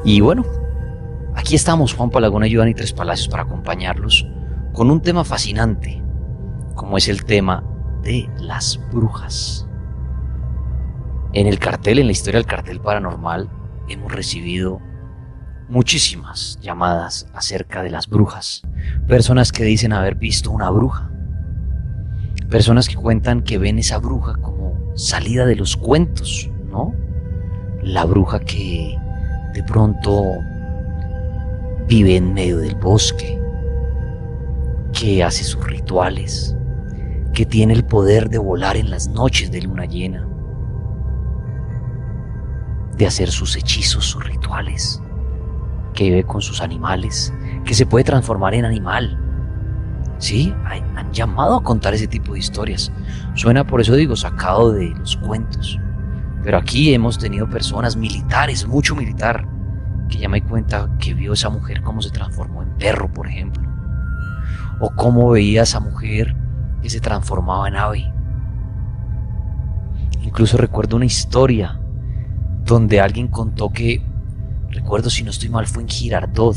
Y bueno, aquí estamos Juan Palagona y Giovanni Tres Palacios para acompañarlos con un tema fascinante, como es el tema de las brujas. En el cartel, en la historia del cartel paranormal, hemos recibido muchísimas llamadas acerca de las brujas. Personas que dicen haber visto una bruja. Personas que cuentan que ven esa bruja como salida de los cuentos, ¿no? La bruja que de pronto vive en medio del bosque, que hace sus rituales, que tiene el poder de volar en las noches de luna llena, de hacer sus hechizos, sus rituales, que vive con sus animales, que se puede transformar en animal. Sí, han llamado a contar ese tipo de historias. Suena, por eso digo, sacado de los cuentos. Pero aquí hemos tenido personas militares, mucho militar, que ya me cuenta que vio a esa mujer cómo se transformó en perro, por ejemplo. O cómo veía a esa mujer que se transformaba en ave. Incluso recuerdo una historia donde alguien contó que, recuerdo si no estoy mal, fue en Girardot,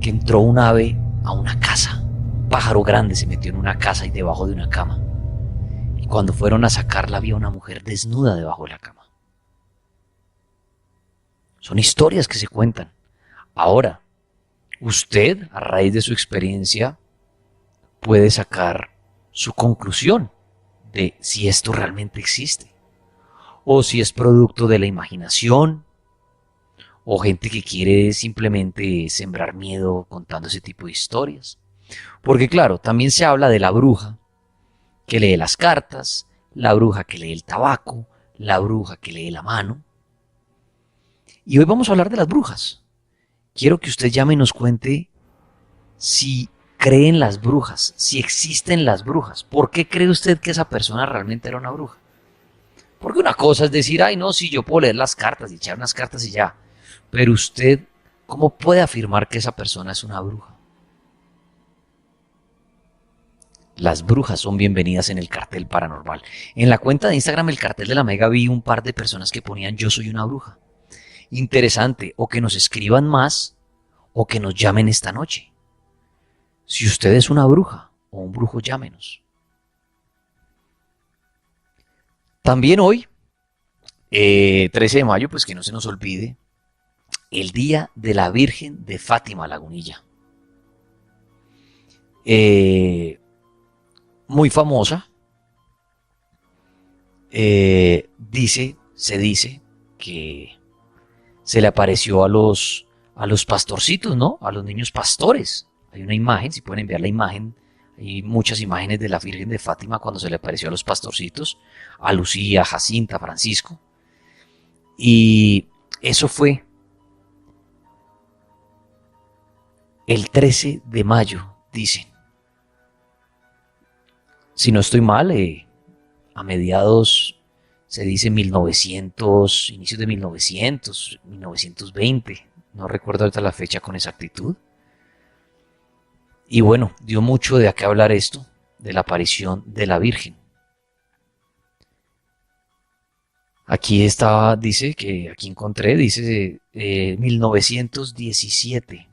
que entró un ave a una casa. Un pájaro grande se metió en una casa y debajo de una cama. Y cuando fueron a sacarla había una mujer desnuda debajo de la cama. Son historias que se cuentan. Ahora, usted, a raíz de su experiencia, puede sacar su conclusión de si esto realmente existe. O si es producto de la imaginación. O gente que quiere simplemente sembrar miedo contando ese tipo de historias. Porque claro, también se habla de la bruja que lee las cartas, la bruja que lee el tabaco, la bruja que lee la mano. Y hoy vamos a hablar de las brujas. Quiero que usted llame y nos cuente si cree en las brujas, si existen las brujas. ¿Por qué cree usted que esa persona realmente era una bruja? Porque una cosa es decir, ay no, sí, yo puedo leer las cartas y echar unas cartas y ya. Pero usted, ¿cómo puede afirmar que esa persona es una bruja? Las brujas son bienvenidas en el cartel paranormal. En la cuenta de Instagram, el cartel de la Mega, vi un par de personas que ponían yo soy una bruja. Interesante, o que nos escriban más, o que nos llamen esta noche. Si usted es una bruja o un brujo, llámenos. También hoy, 13 de mayo, pues que no se nos olvide, el Día de la Virgen de Fátima, Lagunilla. Muy famosa. Se dice que se le apareció a los pastorcitos, ¿no? A los niños pastores. Hay una imagen, si pueden enviar la imagen, hay muchas imágenes de la Virgen de Fátima cuando se le apareció a los pastorcitos, a Lucía, Jacinta, Francisco. Y eso fue el 13 de mayo, dicen. Si no estoy mal, a mediados, se dice 1900, inicios de 1900, 1920, no recuerdo ahorita la fecha con exactitud. Y bueno, dio mucho de a qué hablar esto, de la aparición de la Virgen. Aquí estaba, dice, que aquí encontré, dice 1917.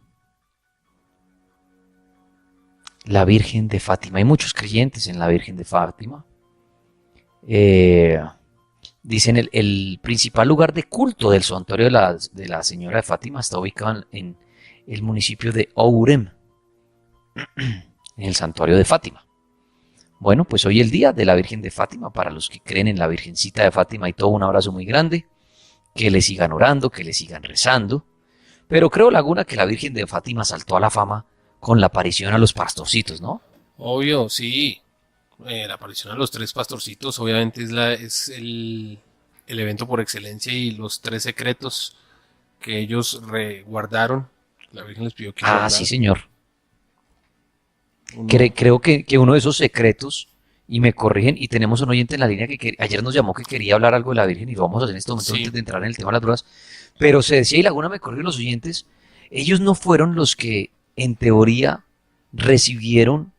La Virgen de Fátima. Hay muchos creyentes en la Virgen de Fátima. Dicen el principal lugar de culto del santuario de la Señora de Fátima está ubicado en el municipio de Ourem, en el santuario de Fátima. Bueno, pues hoy el día de la Virgen de Fátima, para los que creen en la Virgencita de Fátima y todo, un abrazo muy grande, que le sigan orando, que le sigan rezando. Pero creo, Laguna, que la Virgen de Fátima saltó a la fama con la aparición a los pastorcitos, ¿no? Obvio, sí. La aparición a los tres pastorcitos obviamente es el evento por excelencia, y los tres secretos que ellos guardaron. La Virgen les pidió que guardaran. Sí, señor. Creo que uno de esos secretos, y me corrigen, y tenemos un oyente en la línea que ayer nos llamó que quería hablar algo de la Virgen, y lo vamos a hacer en este momento antes de entrar en el tema de las drogas. Pero se decía, y Laguna me corrigen los oyentes, ellos no fueron los que en teoría recibieron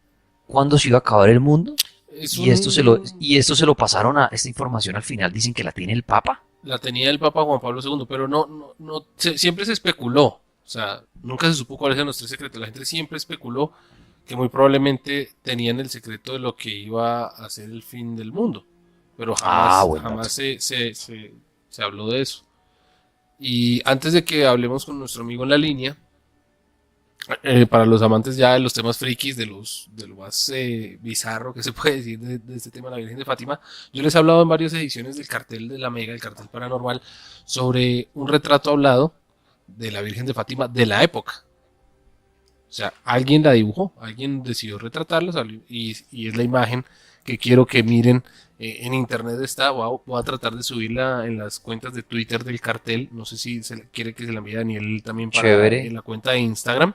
cuando se iba a acabar el mundo, y esto se lo pasaron esta información al final, dicen que la tiene el Papa. la tenía el Papa Juan Pablo II, pero siempre se especuló, o sea, nunca se supo cuáles eran los tres secretos, la gente siempre especuló que muy probablemente tenían el secreto de lo que iba a ser el fin del mundo, pero Ah, jamás, buen dato. jamás se habló de eso. Y antes de que hablemos con nuestro amigo en la línea, para los amantes ya de los temas frikis, de lo más bizarro que se puede decir de este tema de la Virgen de Fátima, yo les he hablado en varias ediciones del cartel de la Mega, el cartel paranormal, sobre un retrato hablado de la Virgen de Fátima de la época. O sea, alguien la dibujó, alguien decidió retratarla y es la imagen que quiero que miren. En internet está, voy a tratar de subirla en las cuentas de Twitter del cartel. No sé si quiere que se la envíe a Daniel también para Chévere. en la cuenta de Instagram.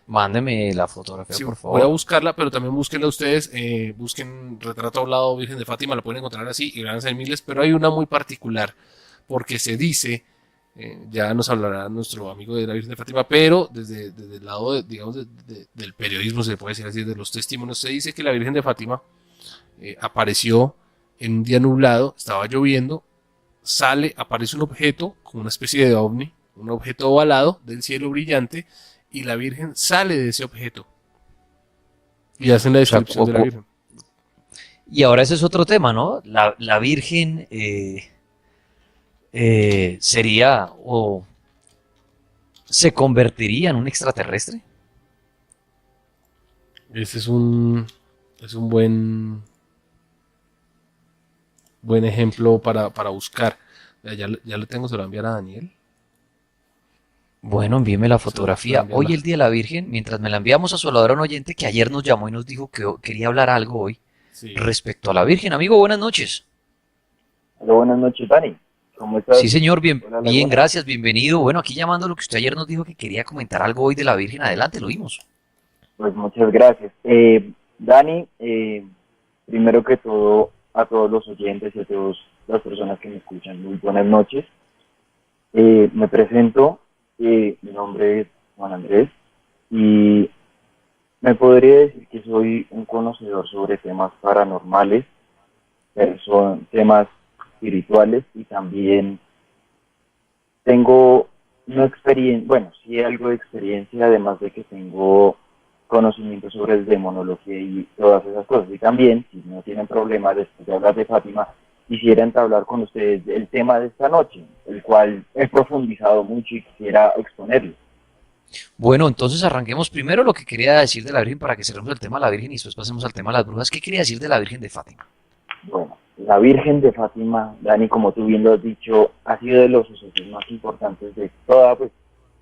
Mándeme la fotografía, Sí, por voy a favor. buscarla, pero también búsquenla ustedes. Busquen Retrato Hablado Virgen de Fátima, la pueden encontrar así y van a ser miles, pero hay una muy particular, porque se dice, ya nos hablará nuestro amigo de la Virgen de Fátima, pero desde el lado, digamos, del periodismo, se puede decir así, de los testimonios, se dice que la Virgen de Fátima apareció en un día nublado, estaba lloviendo, aparece un objeto, como una especie de ovni, un objeto ovalado del cielo brillante, y la Virgen sale de ese objeto y hacen la O sea, descripción de la Virgen. y ahora ese es otro tema, ¿no? La Virgen sería o se convertiría en un extraterrestre. Ese es un buen ejemplo para buscar. Ya lo tengo, se lo voy a enviar a Daniel. Bueno, envíeme la Se lo voy a fotografía. enviar Hoy el Día de la Virgen, mientras me la enviamos a su un oyente que ayer nos llamó y nos dijo que quería hablar algo hoy Sí. respecto a la Virgen. Amigo, buenas noches. Hola, buenas noches, Dani. ¿Cómo estás? Sí, señor, bien, Hola, bien, Laguna. gracias, bienvenido. Bueno, aquí llamando lo que usted ayer nos dijo que quería comentar algo hoy de la Virgen. Adelante, lo vimos. Pues muchas gracias. Dani, primero que todo, a todos los oyentes y a todas las personas que me escuchan, muy buenas noches. Me presento, mi nombre es Juan Andrés y me podría decir que soy un conocedor sobre temas paranormales, temas espirituales y también tengo una experiencia, bueno, sí algo de experiencia, además de que tengo conocimiento sobre el demonología y todas esas cosas. Y también, si no tienen problema después de hablar de Fátima, quisiera entablar con ustedes el tema de esta noche, el cual he profundizado mucho y quisiera exponerlo. Bueno, entonces arranquemos primero lo que quería decir de la Virgen para que cerremos el tema de la Virgen y después pasemos al tema de las brujas. ¿Qué quería decir de la Virgen de Fátima? Bueno, la Virgen de Fátima, Dani, como tú bien lo has dicho, ha sido de los sucesos más importantes de toda pues,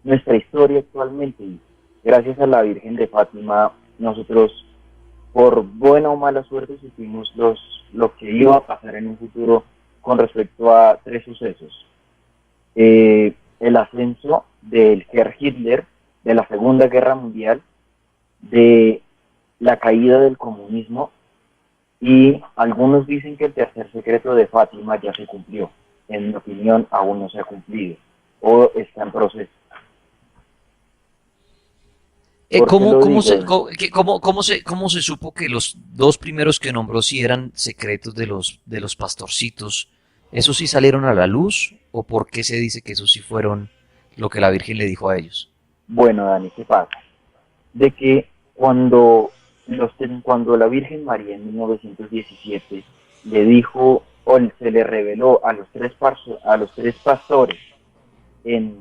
nuestra historia actualmente. Y gracias a la Virgen de Fátima, nosotros, por buena o mala suerte, supimos lo que iba a pasar en un futuro con respecto a tres sucesos. El ascenso del Herr Hitler, de la Segunda Guerra Mundial, de la caída del comunismo y algunos dicen que el tercer secreto de Fátima ya se cumplió. En mi opinión, aún no se ha cumplido o está en proceso. ¿Por qué ¿Cómo, lo cómo digo? se, cómo, cómo se supo que los dos primeros que nombró sí eran secretos de los pastorcitos? ¿Esos sí salieron a la luz? ¿O por qué se dice que esos sí fueron lo que la Virgen le dijo a ellos? Bueno, Dani, ¿qué pasa? De que cuando la Virgen María en 1917 le dijo o se le reveló a los tres pastores en,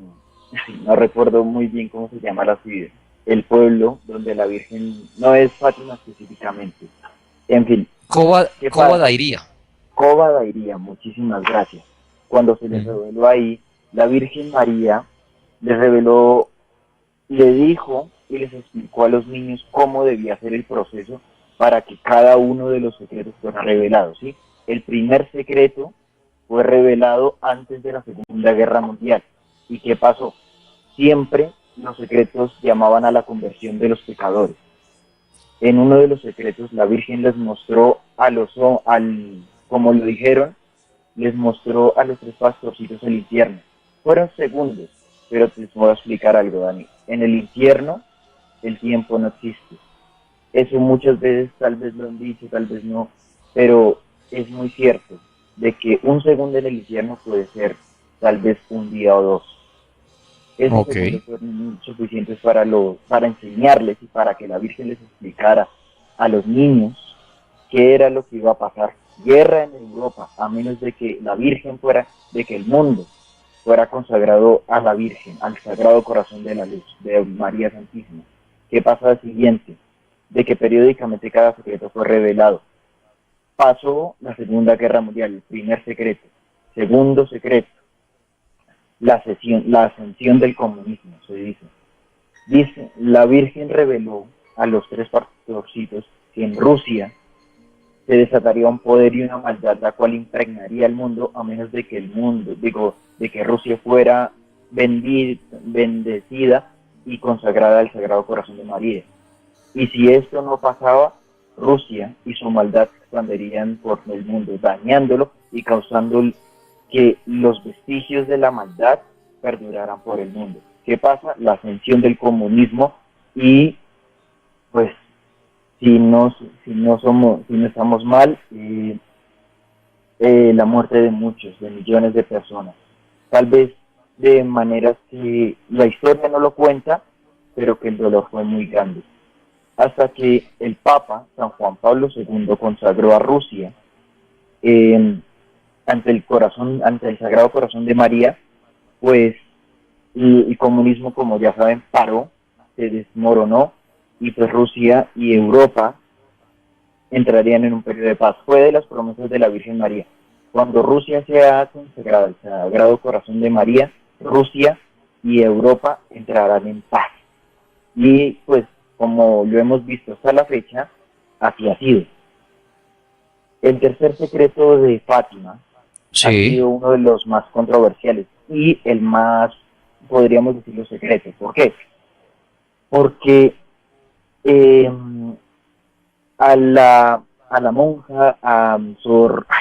no recuerdo muy bien cómo se llama la ciudad, el pueblo donde la Virgen no es Fátima específicamente. En fin, ¿qué Coba pasa? Dairía. Cóbada iría, muchísimas gracias. Cuando se les Ujú. reveló ahí, la Virgen María les reveló, le dijo y les explicó a los niños cómo debía ser el proceso para que cada uno de los secretos fuera revelado, ¿sí? El primer secreto fue revelado antes de la Segunda Guerra Mundial. ¿Y qué pasó? Siempre los secretos llamaban a la conversión de los pecadores. En uno de los secretos la Virgen les mostró como lo dijeron, les mostró a los tres pastorcitos el infierno. Fueron segundos, pero te voy a explicar algo, Dani. En el infierno el tiempo no existe. Eso muchas veces tal vez lo han dicho, tal vez no, pero es muy cierto. de que un segundo en el infierno puede ser tal vez un día o dos. Esos Ok. segundos fueron suficientes para enseñarles y para que la Virgen les explicara a los niños qué era lo que iba a pasar. Guerra en Europa, a menos de que la Virgen fuera, de que el mundo fuera consagrado a la Virgen, al Sagrado Corazón de la Luz, de María Santísima. ¿Qué pasa al siguiente? De que periódicamente cada secreto fue revelado. Pasó la Segunda Guerra Mundial, el primer secreto. Segundo secreto, la ascensión del comunismo, se dice. Dice, la Virgen reveló a los tres pastorcitos que en Rusia se desataría un poder y una maldad la cual impregnaría el mundo a menos de que el mundo, digo, de que Rusia fuera bendecida y consagrada al Sagrado Corazón de María. Y si esto no pasaba, Rusia y su maldad se expandirían por el mundo, dañándolo y causando que los vestigios de la maldad perduraran por el mundo. ¿Qué pasa? La ascensión del comunismo y pues si no estamos mal, la muerte de muchos, de millones de personas. Tal vez de maneras que la historia no lo cuenta, pero que el dolor fue muy grande. Hasta que el Papa, San Juan Pablo II, consagró a Rusia eh, ante el Sagrado Corazón de María, pues el comunismo, como ya saben, paró, se desmoronó, y pues Rusia y Europa entrarían en un periodo de paz. Fue de las promesas de la Virgen María. Cuando Rusia sea consagrada al Sagrado Corazón de María, Rusia y Europa entrarán en paz. Y pues, como lo hemos visto hasta la fecha, así ha sido. El tercer secreto de Fátima ha Sí. sido uno de los más controversiales y el más, podríamos decirlo, secreto. ¿Por qué? Porque eh, a la monja,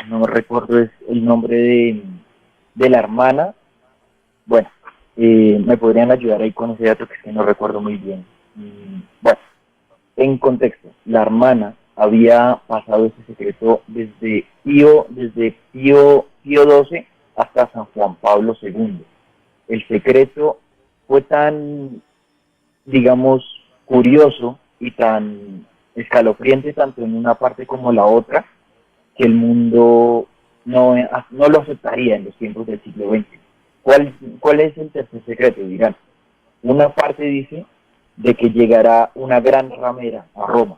no recuerdo el nombre de la hermana, bueno, me podrían ayudar ahí con ese dato que es que no recuerdo muy bien. Bueno, en contexto, la hermana había pasado ese secreto Pío XII hasta San Juan Pablo II. El secreto fue tan, digamos, curioso y tan escalofriante tanto en una parte como la otra, que el mundo no lo aceptaría en los tiempos del siglo XX. ¿Cuál es el tercer secreto? Dirán, una parte dice de que llegará una gran ramera a Roma,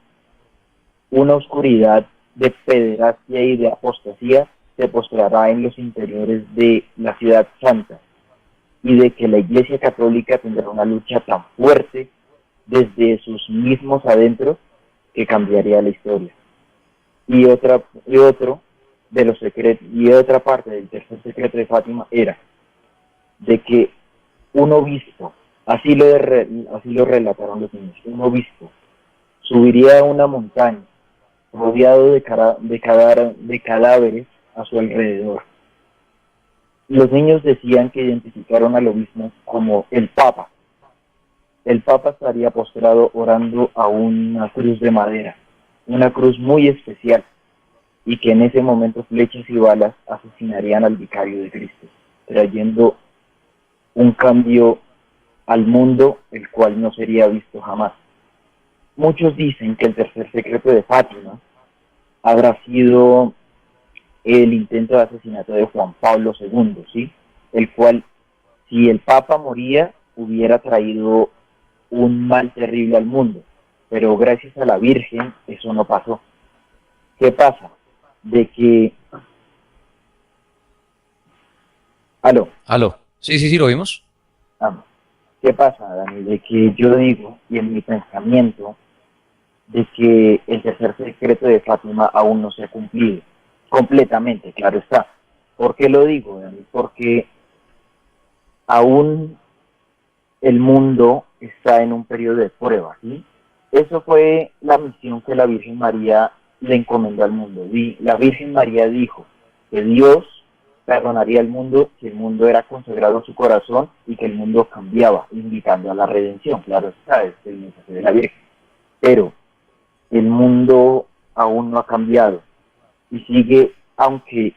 una oscuridad de pederastia y de apostasía se postrará en los interiores de la ciudad santa, y de que la Iglesia Católica tendrá una lucha tan fuerte desde sus mismos adentros que cambiaría la historia. Otro de los secretos, y otra parte del tercer secreto de Fátima era de que un obispo, así lo relataron los niños, un obispo subiría a una montaña rodeado de cadáveres a su alrededor. Los niños decían que identificaron al obispo como el Papa. El Papa estaría postrado orando a una cruz de madera, una cruz muy especial, y que en ese momento flechas y balas asesinarían al vicario de Cristo, trayendo un cambio al mundo el cual no sería visto jamás. Muchos dicen que el tercer secreto de Fátima habrá sido el intento de asesinato de Juan Pablo II, ¿sí? El cual, si el Papa moría, hubiera traído un mal terrible al mundo, pero gracias a la Virgen eso no pasó. ¿Qué pasa? De que... ¿Aló? Aló. Sí, sí, sí, lo vimos. Ah, ¿qué pasa, Dani? De que yo digo, y en mi pensamiento, de que el tercer secreto de Fátima aún no se ha cumplido completamente, claro está. ¿Por qué lo digo, Dani? Porque aún el mundo está en un periodo de prueba, ¿sí? Eso fue la misión que la Virgen María le encomendó al mundo. La Virgen María dijo que Dios perdonaría al mundo si el mundo era consagrado a su corazón y que el mundo cambiaba, invitando a la redención. Claro está, es el mensaje de la Virgen. Pero el mundo aún no ha cambiado y sigue, aunque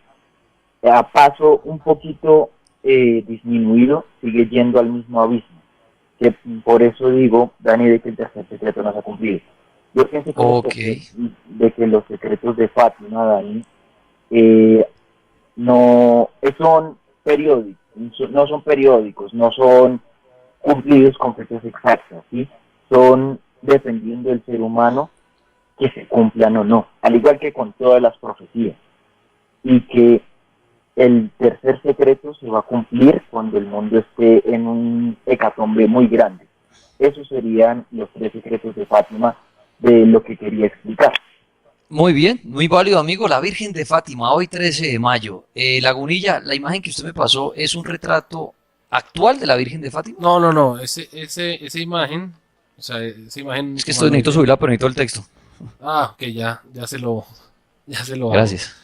a paso un poquito disminuido, sigue yendo al mismo abismo. Que por eso digo, Dani, de que el tercer secreto no se ha cumplido. Yo pienso Ok. de que los secretos de Fátima, Dani, no son periódicos, no son cumplidos con fechas exactas, ¿sí? Son dependiendo del ser humano que se cumplan o no, al igual que con todas las profecías. Y que el tercer secreto se va a cumplir cuando el mundo esté en un hecatombe muy grande. Esos serían los tres secretos de Fátima de lo que quería explicar. Muy bien, muy válido, amigo. La Virgen de Fátima, hoy 13 de mayo. Lagunilla, la imagen que usted me pasó es un retrato actual de la Virgen de Fátima. No, no, no, esa imagen, o sea, esa imagen Es que esto necesito humanoide. subirla, pero necesito el texto. Ah, ok, ya se lo hago. Gracias.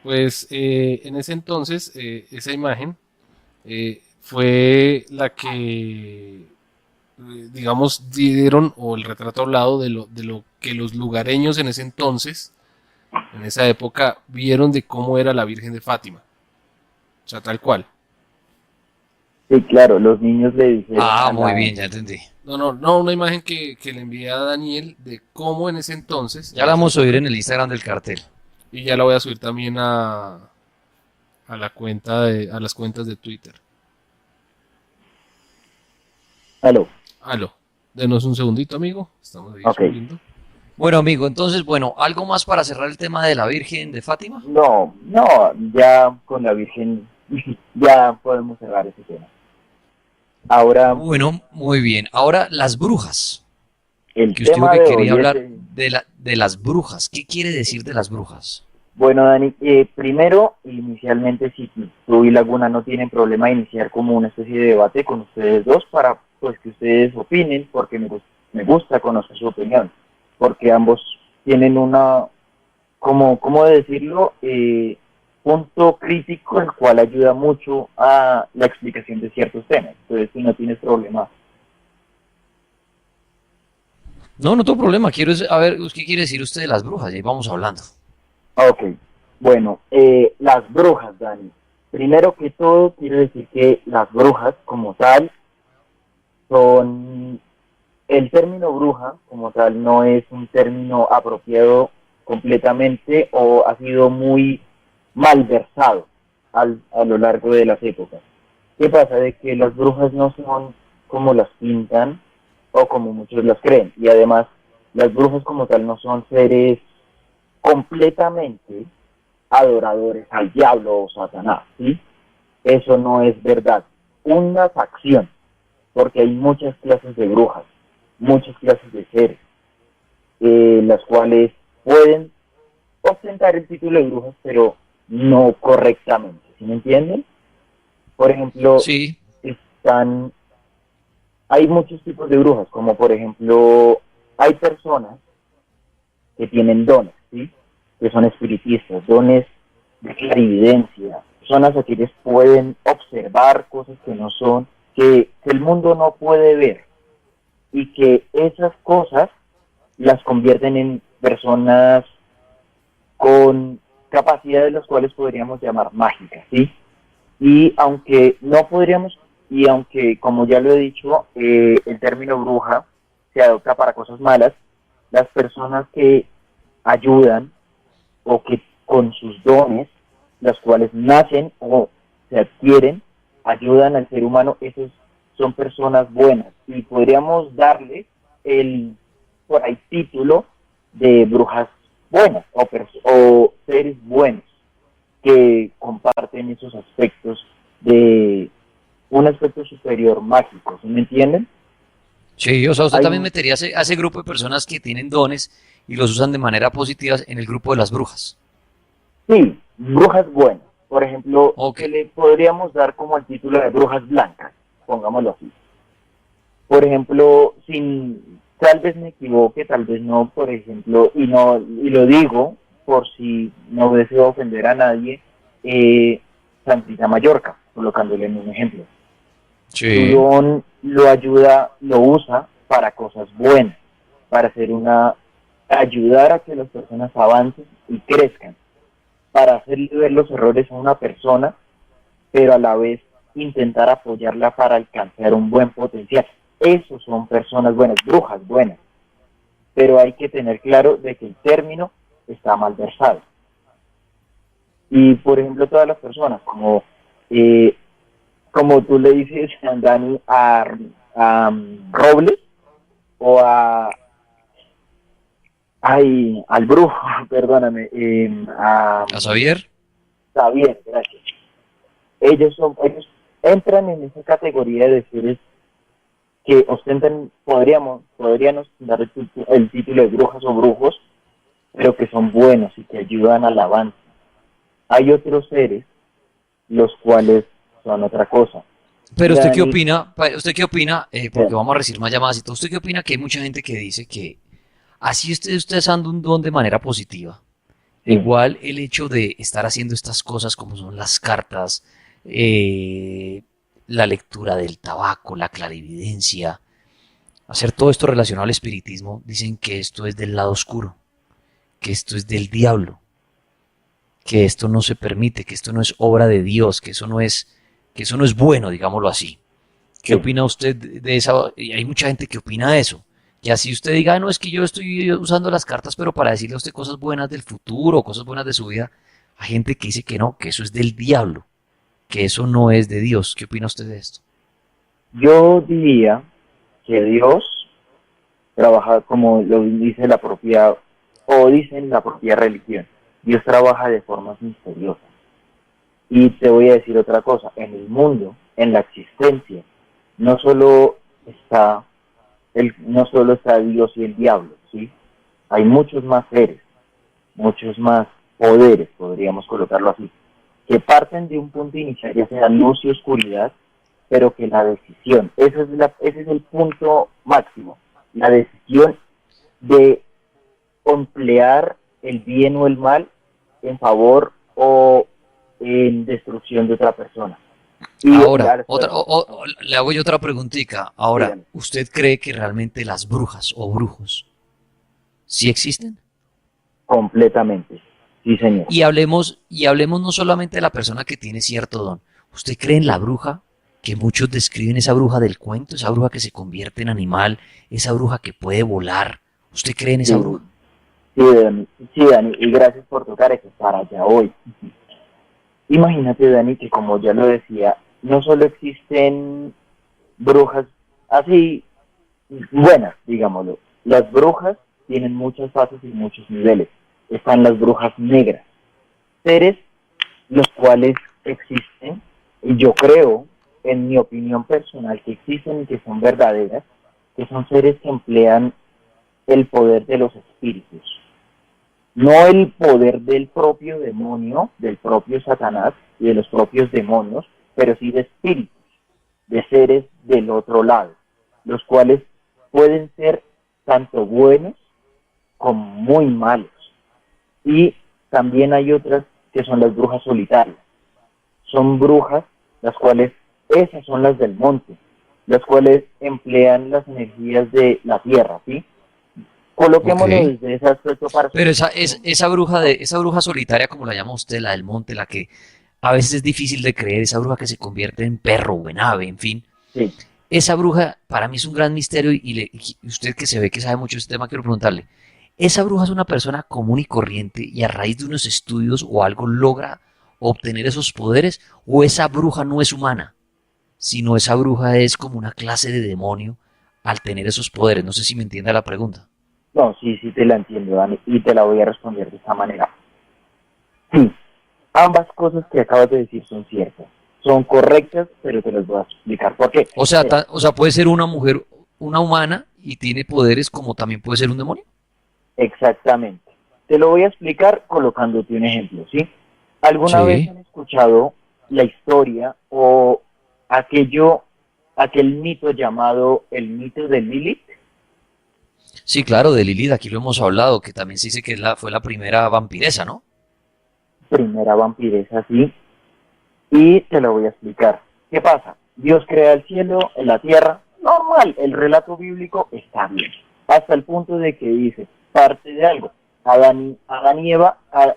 Pues en ese entonces, esa imagen fue la que, digamos, dieron, o el retrato hablado de lo que los lugareños en ese entonces, en esa época, vieron de cómo era la Virgen de Fátima. O sea, tal cual. Sí, claro, los niños le dijeron Ah, a muy la... bien, ya entendí. No, no, no, una imagen que le envié a Daniel de cómo en ese entonces, Ya en la esa vamos a subir época, en el Instagram del cartel. y ya la voy a subir también a la cuenta a las cuentas de Twitter. Aló, Aló, denos un segundito, amigo. Estamos ahí ok. subiendo. Bueno, amigo, entonces, bueno, ¿algo más para cerrar el tema de la Virgen de Fátima? No, no, ya con la Virgen ya podemos cerrar ese tema. Ahora, Bueno, muy bien. Ahora, las brujas. el Que usted dijo tema que de quería hoy es... hablar de las brujas. ¿Qué quiere decir de las brujas? Bueno, Dani, primero, inicialmente, si tú y Laguna no tienen problema de iniciar como una especie de debate con ustedes dos para pues que ustedes opinen, porque me gusta conocer su opinión, porque ambos tienen una, como, ¿cómo decirlo? Punto crítico, el cual ayuda mucho a la explicación de ciertos temas. Entonces, si no tienes problema. No, no tengo problema. Quiero a ver, ¿qué quiere decir usted de las brujas? Y ahí vamos hablando. Ok, bueno, las brujas, Dani. Primero que todo, quiero decir que las brujas, como tal, son... El término bruja, como tal, no es un término apropiado completamente o ha sido muy malversado a lo largo de las épocas. ¿Qué pasa? De que las brujas no son como las pintan o como muchos las creen. Y además, las brujas como tal no son seres completamente adoradores al diablo o Satanás, ¿sí? Eso no es verdad. Una facción, porque hay muchas clases de brujas, muchas clases de seres, las cuales pueden ostentar el título de brujas, pero no correctamente, ¿sí me entienden? Por ejemplo, Sí, están, hay muchos tipos de brujas, como por ejemplo, hay personas que tienen dones, ¿sí? Que son espiritistas, dones de clarividencia, personas a quienes pueden observar cosas que no son, que el mundo no puede ver, y que esas cosas las convierten en personas con capacidades las cuales podríamos llamar mágicas, ¿sí? Y aunque no podríamos, y aunque como ya lo he dicho, el término bruja se adopta para cosas malas, las personas que ayudan o que con sus dones, las cuales nacen o se adquieren, ayudan al ser humano, esos son personas buenas. Y podríamos darle el por ahí título de brujas buenas o seres buenos que comparten esos aspectos de un aspecto superior mágico, ¿sí me entienden? sí, o sea, usted Hay, también metería a ese grupo de personas que tienen dones y los usan de manera positiva en el grupo de las brujas. sí, brujas buenas. Por ejemplo, Ok. se le podríamos dar como el título de brujas blancas, pongámoslo así. Por ejemplo, sin, tal vez me equivoque, tal vez no, por ejemplo, y lo digo por si no deseo ofender a nadie, Santita Mallorca, colocándole en un ejemplo. Su Sí. don lo ayuda, lo usa para cosas buenas, para hacer ayudar a que las personas avancen y crezcan. para hacerle ver los errores a una persona, pero a la vez intentar apoyarla para alcanzar un buen potencial. Esos son personas buenas, brujas buenas, pero hay que tener claro de que el término está mal versado. Y por ejemplo, todas las personas, como tú le dices, Dani, a Robles o al brujo, perdóname, ¿A Xavier? Xavier, gracias. Ellos entran en esa categoría de seres que ostentan, podrían dar el título de brujas o brujos, pero que son buenos y que ayudan al avance. Hay otros seres los cuales son otra cosa. Pero Dani, ¿usted qué opina? Porque vamos a recibir más llamadas y todo. ¿Usted qué opina? Que hay mucha gente que dice que así usted usando un don de manera positiva. sí, Igual el hecho de estar haciendo estas cosas como son las cartas, la lectura del tabaco, la clarividencia, hacer todo esto relacionado al espiritismo, dicen que esto es del lado oscuro, que esto es del diablo, que esto no se permite, que esto no es obra de Dios, que eso no es bueno, digámoslo así. ¿Qué sí. opina usted de esa? Y hay mucha gente que opina eso. Que así usted diga, "Ah, no, es que yo estoy usando las cartas, pero para decirle a usted cosas buenas del futuro, cosas buenas de su vida". Hay gente que dice que no, que eso es del diablo, que eso no es de Dios. ¿Qué opina usted de esto? Yo diría que Dios trabaja como lo dice la propia, o dicen la propia religión. Dios trabaja de formas misteriosas. Y te voy a decir otra cosa, en el mundo, en la existencia, no solo está Dios y el diablo, ¿sí? Hay muchos más seres, muchos más poderes, podríamos colocarlo así, que parten de un punto inicial, ya sea luz y oscuridad, pero que la decisión, ese es el punto máximo, la decisión de emplear el bien o el mal en favor o en destrucción de otra persona. Y Ahora, le hago yo otra preguntita. Ahora, dígame, ¿usted cree que realmente las brujas o brujos sí existen? completamente, sí señor. Y hablemos no solamente de la persona que tiene cierto don. ¿Usted cree en la bruja? Que muchos describen esa bruja del cuento, esa bruja que se convierte en animal, esa bruja que puede volar. ¿Usted cree en esa Sí, bruja? sí, Dani, y gracias por tocar eso para allá hoy. Imagínate, Dani, que como ya lo decía, no solo existen brujas así buenas, digámoslo. Las brujas tienen muchas fases y muchos niveles. Están las brujas negras, seres los cuales existen, y yo creo, en mi opinión personal, que existen y que son verdaderas, que son seres que emplean el poder de los espíritus. No el poder del propio demonio, del propio Satanás y de los propios demonios, pero sí de espíritus, de seres del otro lado, los cuales pueden ser tanto buenos como muy malos. Y también hay otras que son las brujas solitarias. Son brujas, las cuales, esas son las del monte, las cuales emplean las energías de la tierra, ¿sí? Ok. Coloquémoslo desde ese aspecto para... Pero esa bruja solitaria, como la llama usted, la del monte, la que a veces es difícil de creer, esa bruja que se convierte en perro o en ave, en fin. Sí, Esa bruja para mí es un gran misterio y usted que se ve que sabe mucho de este tema, quiero preguntarle, ¿esa bruja es una persona común y corriente y a raíz de unos estudios o algo logra obtener esos poderes? ¿O esa bruja no es humana, sino esa bruja es como una clase de demonio al tener esos poderes? No sé si me entiende la pregunta. no, sí te la entiendo, Dani, y te la voy a responder de esta manera. Sí, ambas cosas que acabas de decir son ciertas, son correctas, pero te las voy a explicar por qué. Mira, O sea, puede ser una mujer, una humana y tiene poderes como también puede ser un demonio. exactamente. Te lo voy a explicar colocándote un ejemplo, ¿sí? ¿Alguna vez Sí. han escuchado la historia o aquel mito llamado el mito de Lilith? Sí, claro, de Lilith, aquí lo hemos hablado, que también se dice que fue la primera vampiresa, ¿no? Primera vampiresa, sí. Y te lo voy a explicar. ¿Qué pasa? Dios crea el cielo, la tierra, normal, el relato bíblico está bien. Hasta el punto de que dice, parte de algo.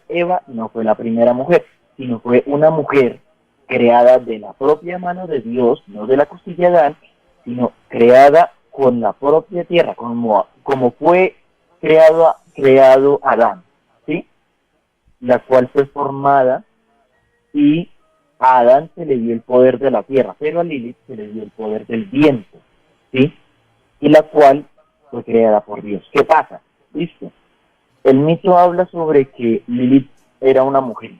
Eva no fue la primera mujer, sino fue una mujer creada de la propia mano de Dios, no de la costilla de Adán, sino creada con la propia tierra, como fue creado Adán, ¿sí? La cual fue formada y a Adán se le dio el poder de la tierra, pero a Lilith se le dio el poder del viento, ¿sí? Y la cual fue creada por Dios. ¿Qué pasa? ¿Listo? El mito habla sobre que Lilith era una mujer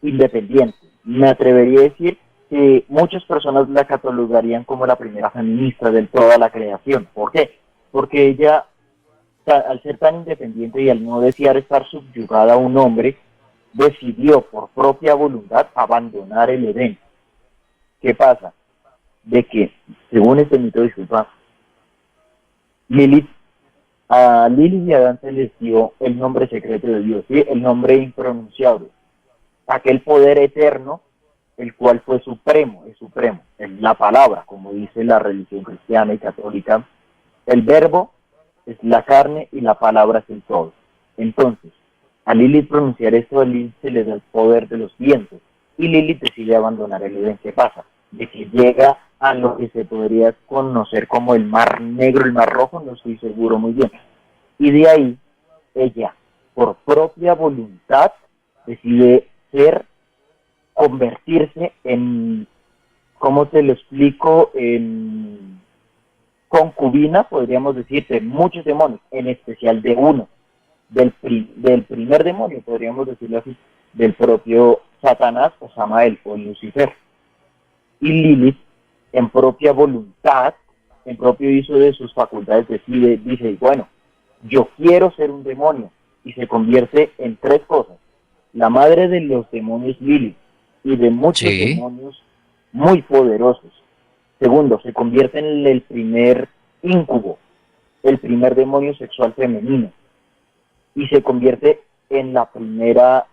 independiente. Me atrevería a decir que muchas personas la catalogarían como la primera feminista de toda la creación. ¿Por qué? Porque ella, al ser tan independiente y al no desear estar subyugada a un hombre, decidió por propia voluntad abandonar el Edén. ¿Qué pasa? De que, según este mito, disculpa, a Lilith y a Adán se les dio el nombre secreto de Dios, ¿sí? El nombre impronunciable, aquel poder eterno, el cual fue supremo, es la palabra, como dice la religión cristiana y católica. El verbo es la carne y la palabra es el todo. Entonces, a Lilith pronunciar esto, a Lilith se le da el poder de los vientos, y Lilith decide abandonar el Edén. ¿Qué pasa? De que llega a lo que se podría conocer como el Mar Negro, el Mar Rojo, no estoy seguro muy bien. Y de ahí, ella, por propia voluntad, decide convertirse en, ¿cómo te lo explico? En concubina, podríamos decir, de muchos demonios, en especial de uno, del primer demonio, podríamos decirlo así, del propio Satanás o Samael o Lucifer. Y Lilith, en propia voluntad, en propio uso de sus facultades, dice, bueno, yo quiero ser un demonio, y se convierte en tres cosas: la madre de los demonios Lilith, y de muchos demonios muy poderosos. Segundo, se convierte en el primer íncubo, el primer demonio sexual femenino, y se convierte en la primera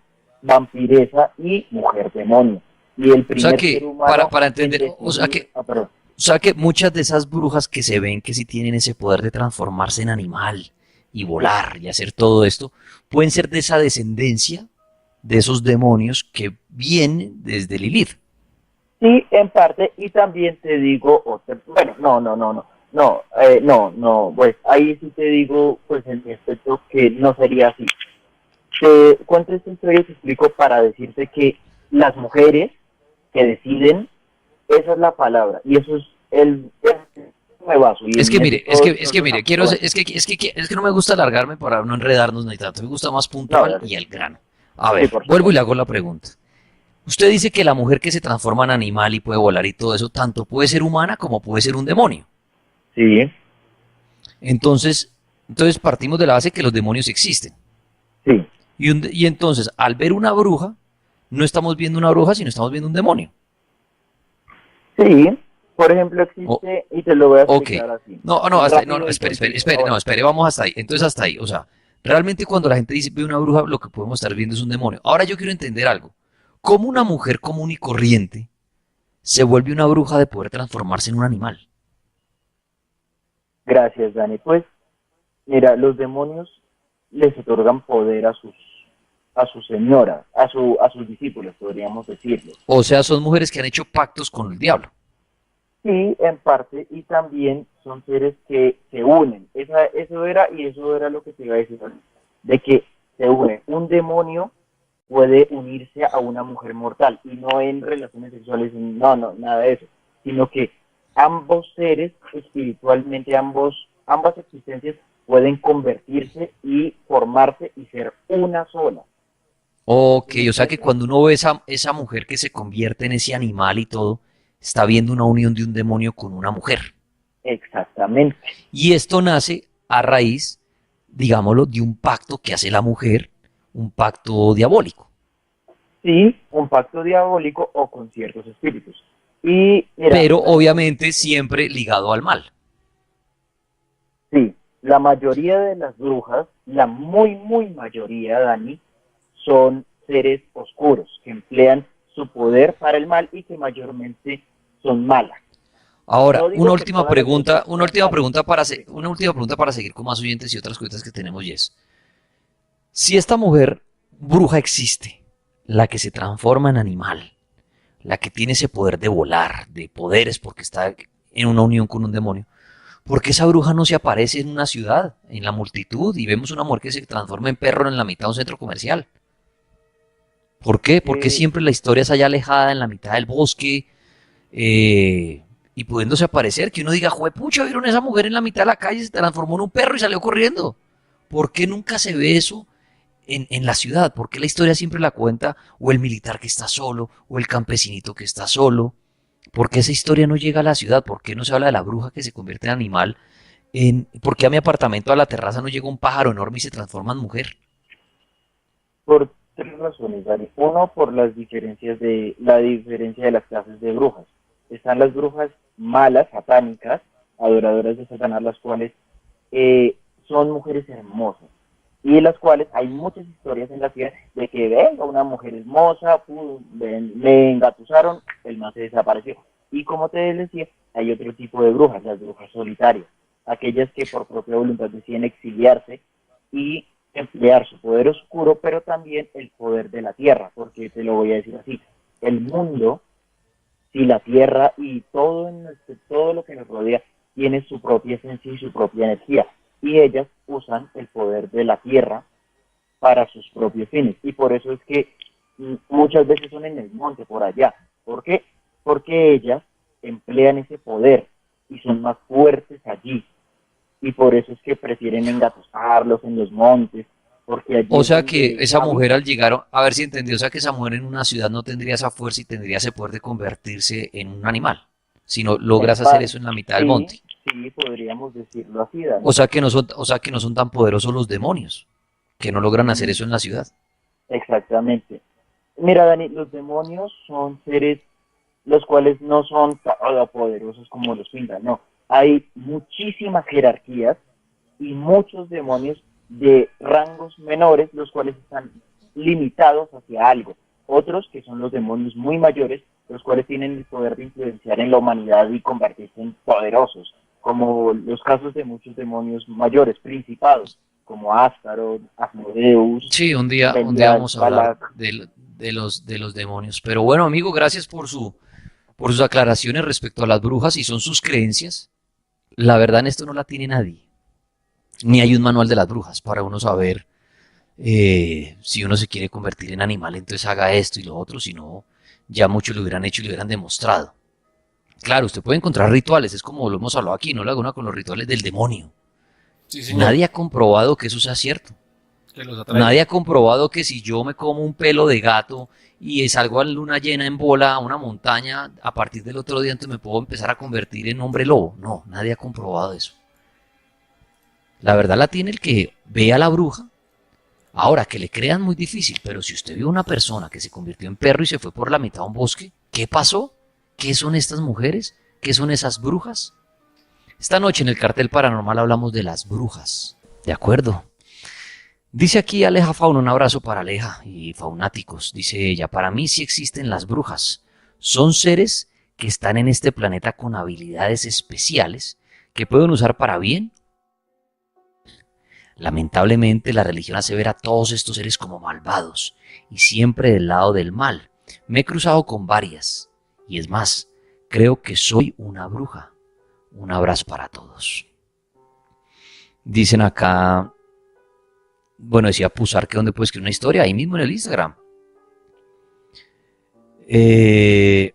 vampiresa y mujer demonio. Y el primer ser humano para entender, o sea que muchas de esas brujas que se ven que sí tienen ese poder de transformarse en animal y volar y hacer todo esto, pueden ser de esa descendencia de esos demonios que vienen desde Lilith. Sí, en parte, y también te digo, bueno, no, pues ahí sí te digo, pues en mi aspecto, que no sería así. Te cuento esta historia y te explico para decirte que las mujeres que deciden, esa es la palabra, y eso es me baso. Y es que mire, es que no me gusta alargarme para no enredarnos ni tanto, me gusta más puntual y al grano. A ver, vuelvo y le hago la pregunta. Usted dice que la mujer que se transforma en animal y puede volar y todo eso, tanto puede ser humana como puede ser un demonio. Sí. Entonces partimos de la base que los demonios existen. Sí. Y entonces, al ver una bruja, no estamos viendo una bruja, sino estamos viendo un demonio. Sí, por ejemplo, existe, y te lo voy a explicar así. Espere, vamos hasta ahí. Entonces, hasta ahí, o sea, realmente cuando la gente dice ve una bruja, lo que podemos estar viendo es un demonio. Ahora yo quiero entender algo. ¿Cómo una mujer común y corriente se vuelve una bruja de poder transformarse en un animal? Gracias, Dani. Pues, mira, los demonios les otorgan poder a sus señoras, a sus discípulos, podríamos decirlo. O sea, son mujeres que han hecho pactos con el diablo. Sí, en parte, y también son seres que se unen. Eso era lo que te iba a decir, de que se unen. Un demonio puede unirse a una mujer mortal, y no en relaciones sexuales, no, nada de eso, sino que ambos seres, espiritualmente, ambas existencias pueden convertirse y formarse y ser una sola. Ok, o sea que cuando uno ve esa mujer que se convierte en ese animal y todo, está viendo una unión de un demonio con una mujer. Exactamente. Y esto nace a raíz, digámoslo, de un pacto que hace la mujer, un pacto diabólico. Sí, un pacto diabólico o con ciertos espíritus. Pero obviamente siempre ligado al mal. Sí, la mayoría de las brujas, la muy mayoría, Dani, son seres oscuros que emplean su poder para el mal y que mayormente son malas. Ahora, una última pregunta para seguir con más oyentes y otras cosas que tenemos, y es: Si esta mujer bruja existe, la que se transforma en animal, la que tiene ese poder de volar, de poderes porque está en una unión con un demonio, ¿por qué esa bruja no se aparece en una ciudad, en la multitud, y vemos una mujer que se transforma en perro en la mitad de un centro comercial? ¿Por qué? Porque Eh, siempre la historia es allá alejada en la mitad del bosque y pudiéndose aparecer, que uno diga, juepucha, vieron a esa mujer en la mitad de la calle, se transformó en un perro y salió corriendo. ¿Por qué nunca se ve eso en la ciudad? ¿Por qué la historia siempre la cuenta o el militar que está solo o el campesinito que está solo? ¿Por qué esa historia no llega a la ciudad? ¿Por qué no se habla de la bruja que se convierte en animal? ¿Por qué a mi apartamento, a la terraza, no llega un pájaro enorme y se transforma en mujer? por tres razones, Dani. Uno, por la diferencia de las clases de brujas. Están las brujas malas, satánicas, adoradoras de Satanás, las cuales son mujeres hermosas y de las cuales hay muchas historias en la ciudad de que venga una mujer hermosa, me engatusaron, el man se desapareció. Y como te decía, hay otro tipo de brujas, las brujas solitarias, aquellas que por propia voluntad deciden exiliarse y emplear su poder oscuro, pero también el poder de la tierra, porque te lo voy a decir así, el mundo, si la tierra y todo lo que nos rodea tiene su propia esencia y su propia energía, y ellas usan el poder de la tierra para sus propios fines, y por eso es que muchas veces son en el monte, por allá. ¿Por qué? Porque ellas emplean ese poder y son más fuertes allí, y por eso es que prefieren engatusarlos en los montes, porque allí O es sea que donde esa ella mujer al habita. llegar, a ver si entendí, o sea que esa mujer en una ciudad no tendría esa fuerza y tendría ese poder de convertirse en un animal, si no En logras hacer paz, eso en la mitad del sí, monte. sí, podríamos decirlo así, Dani. O sea que no son tan poderosos los demonios, que no logran hacer Mm, eso en la ciudad. exactamente. Mira, Dani, los demonios son seres los cuales no son todopoderosos como los pintan, no. Hay muchísimas jerarquías y muchos demonios de rangos menores, los cuales están limitados hacia algo. Otros, que son los demonios muy mayores, los cuales tienen el poder de influenciar en la humanidad y convertirse en poderosos, como los casos de muchos demonios mayores, principados, como Astaroth, Asmodeus, Sí, un día Belial, vamos a hablar Balak. de los demonios. Pero bueno, amigo, gracias por sus aclaraciones respecto a las brujas y son sus creencias. La verdad en esto no la tiene nadie. Ni hay un manual de las brujas para uno saber si uno se quiere convertir en animal, entonces haga esto y lo otro, si no, ya muchos lo hubieran hecho y lo hubieran demostrado. Claro, usted puede encontrar rituales, es como lo hemos hablado aquí, no la una con los rituales del demonio. Sí, señor, Nadie ha comprobado que eso sea cierto. que los atraiga. Nadie ha comprobado que si yo me como un pelo de gato y salgo a la luna llena en bola a una montaña, a partir del otro día entonces me puedo empezar a convertir en hombre lobo. No, nadie ha comprobado eso. La verdad la tiene el que ve a la bruja. Ahora, que le crean muy difícil, pero si usted vio una persona que se convirtió en perro y se fue por la mitad de un bosque, ¿qué pasó? ¿Qué son estas mujeres? ¿Qué son esas brujas? Esta noche en el cartel paranormal hablamos de las brujas. ¿De acuerdo? Dice aquí Aleja Fauna, un abrazo para Aleja y faunáticos. Dice ella, para mí sí existen las brujas. Son seres que están en este planeta con habilidades especiales que pueden usar para bien. Lamentablemente la religión hace ver a todos estos seres como malvados y siempre del lado del mal. Me he cruzado con varias y es más, creo que soy una bruja. Un abrazo para todos. Dicen acá, bueno, decía Pusar que donde puede escribir una historia, ahí mismo en el Instagram.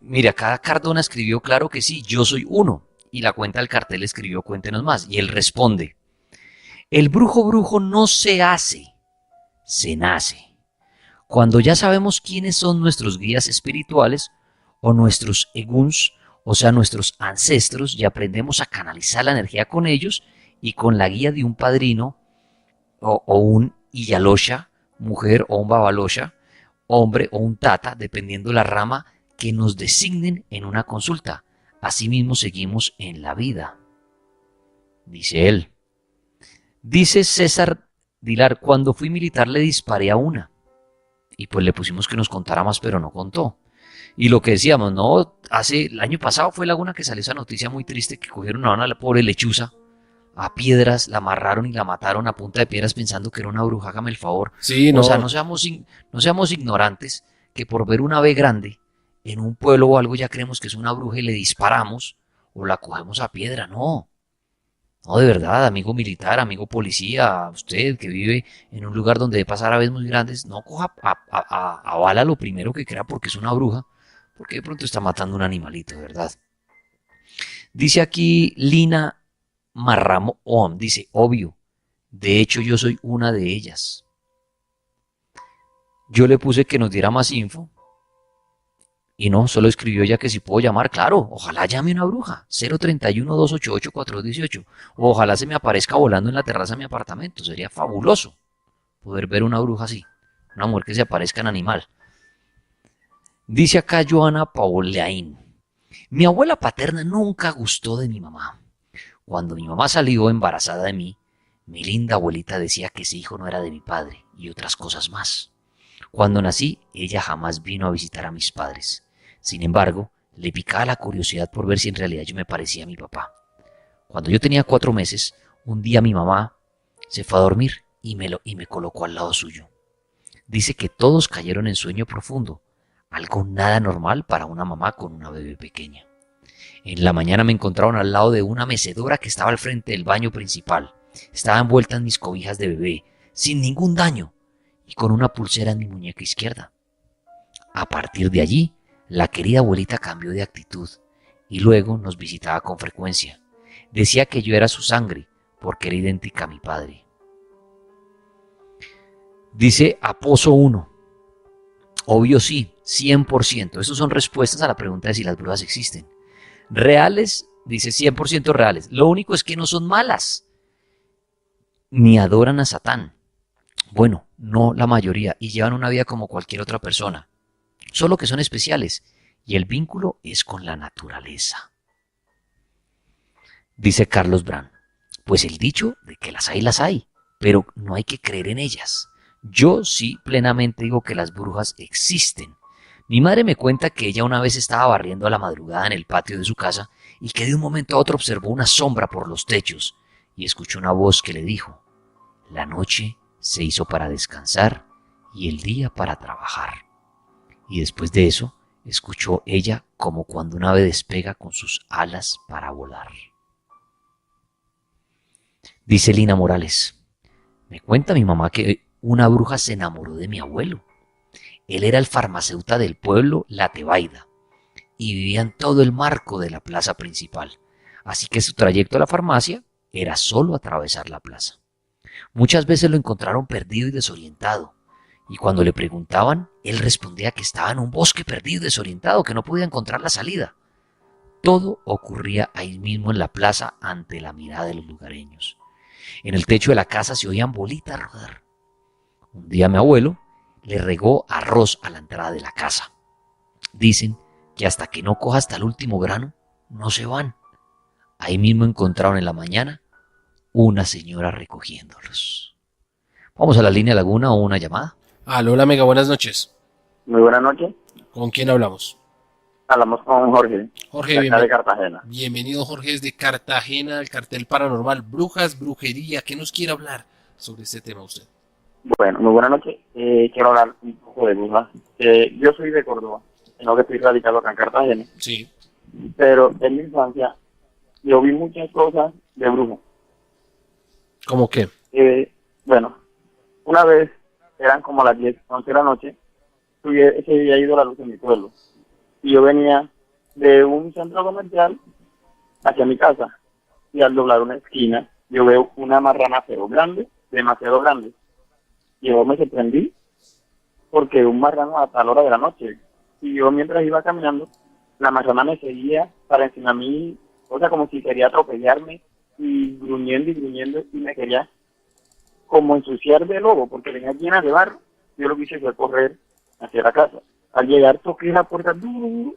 Mira, acá Cardona escribió, claro que sí, yo soy uno. Y la cuenta del cartel escribió, cuéntenos más. Y él responde, el brujo no se hace, se nace. Cuando ya sabemos quiénes son nuestros guías espirituales o nuestros eguns, o sea, nuestros ancestros, y aprendemos a canalizar la energía con ellos y con la guía de un padrino o un Iyalosha, mujer, o un Babalosha, hombre, o un Tata, dependiendo la rama que nos designen en una consulta. Asimismo seguimos en la vida, dice él. Dice César Dilar, cuando fui militar le disparé a una. Y pues le pusimos que nos contara más, pero no contó. Y lo que decíamos, no, el año pasado fue Laguna que salió esa noticia muy triste que cogieron a una pobre lechuza a piedras, la amarraron y la mataron a punta de piedras pensando que era una bruja, hágame el favor. Sí, O sea, no. no seamos ignorantes que por ver una ave grande en un pueblo o algo ya creemos que es una bruja y le disparamos o la cogemos a piedra, no. No, de verdad, amigo militar, amigo policía, usted que vive en un lugar donde debe pasar aves muy grandes, no coja a bala lo primero que crea porque es una bruja, porque de pronto está matando un animalito, de verdad. Dice aquí Lina Marramo Om, dice, obvio, de hecho yo soy una de ellas. Yo le puse que nos diera más info y no, solo escribió ella que si puedo llamar, claro, ojalá llame una bruja, 031-288-4218, o ojalá se me aparezca volando en la terraza de mi apartamento, sería fabuloso poder ver una bruja así, una mujer que se aparezca en animal. Dice acá Joana Pauleain, mi abuela paterna nunca gustó de mi mamá. Cuando mi mamá salió embarazada de mí, mi linda abuelita decía que ese hijo no era de mi padre y otras cosas más. Cuando nací, ella jamás vino a visitar a mis padres. Sin embargo, le picaba la curiosidad por ver si en realidad yo me parecía a mi papá. Cuando yo tenía 4 meses, un día mi mamá se fue a dormir y me colocó al lado suyo. Dice que todos cayeron en sueño profundo, algo nada normal para una mamá con una bebé pequeña. En la mañana me encontraron al lado de una mecedora que estaba al frente del baño principal. Estaba envuelta en mis cobijas de bebé, sin ningún daño, y con una pulsera en mi muñeca izquierda. A partir de allí, la querida abuelita cambió de actitud y luego nos visitaba con frecuencia. Decía que yo era su sangre porque era idéntica a mi padre. Dice Aposo 1. Obvio sí, 100%. Esas son respuestas a la pregunta de si las brujas existen. Reales, dice 100% reales. Lo único es que no son malas, ni adoran a Satán. Bueno, no la mayoría, y llevan una vida como cualquier otra persona. Solo que son especiales, y el vínculo es con la naturaleza. Dice Carlos Brand, pues el dicho de que las hay, pero no hay que creer en ellas. Yo sí plenamente digo que las brujas existen. Mi madre me cuenta que ella una vez estaba barriendo a la madrugada en el patio de su casa y que de un momento a otro observó una sombra por los techos y escuchó una voz que le dijo, la noche se hizo para descansar y el día para trabajar. Y después de eso, escuchó ella como cuando un ave despega con sus alas para volar. Dice Lina Morales, me cuenta mi mamá que una bruja se enamoró de mi abuelo. Él era el farmacéutico del pueblo, la Tebaida, y vivía en todo el marco de la plaza principal. Así que su trayecto a la farmacia era solo atravesar la plaza. Muchas veces lo encontraron perdido y desorientado, y cuando le preguntaban, él respondía que estaba en un bosque perdido y desorientado, que no podía encontrar la salida. Todo ocurría ahí mismo en la plaza ante la mirada de los lugareños. En el techo de la casa se oían bolitas rodar. Un día mi abuelo le regó arroz a la entrada de la casa. Dicen que hasta que no coja hasta el último grano, no se van. Ahí mismo encontraron en la mañana una señora recogiéndolos. Vamos a la línea Laguna o una llamada. Aló, hola, mega, buenas noches. Muy buenas noches. ¿Con quién hablamos? Hablamos con Jorge, Jorge, de acá de Cartagena. bienvenido Jorge desde Cartagena, el cartel paranormal, brujas, brujería. ¿Qué nos quiere hablar sobre este tema usted? Bueno, muy buenas noches. Quiero hablar un poco de brujas. Yo soy de Córdoba, sino que estoy radicado acá en Cartagena. Sí. Pero en mi infancia yo vi muchas cosas de brujas. ¿Cómo qué? Bueno, una vez eran como las 10, 11 de la noche, se había ido la luz en mi pueblo. Y yo venía de un centro comercial hacia mi casa. Y al doblar una esquina, yo veo una marrana pero grande, demasiado grande. Y yo me sorprendí porque un marrano a tal hora de la noche. Y yo mientras iba caminando, la marrana me seguía para encima a mí, o sea, como si quería atropellarme y gruñendo y me quería como ensuciar de lobo porque venía llena de barro. Yo lo que hice fue correr hacia la casa. Al llegar toqué la puerta duro,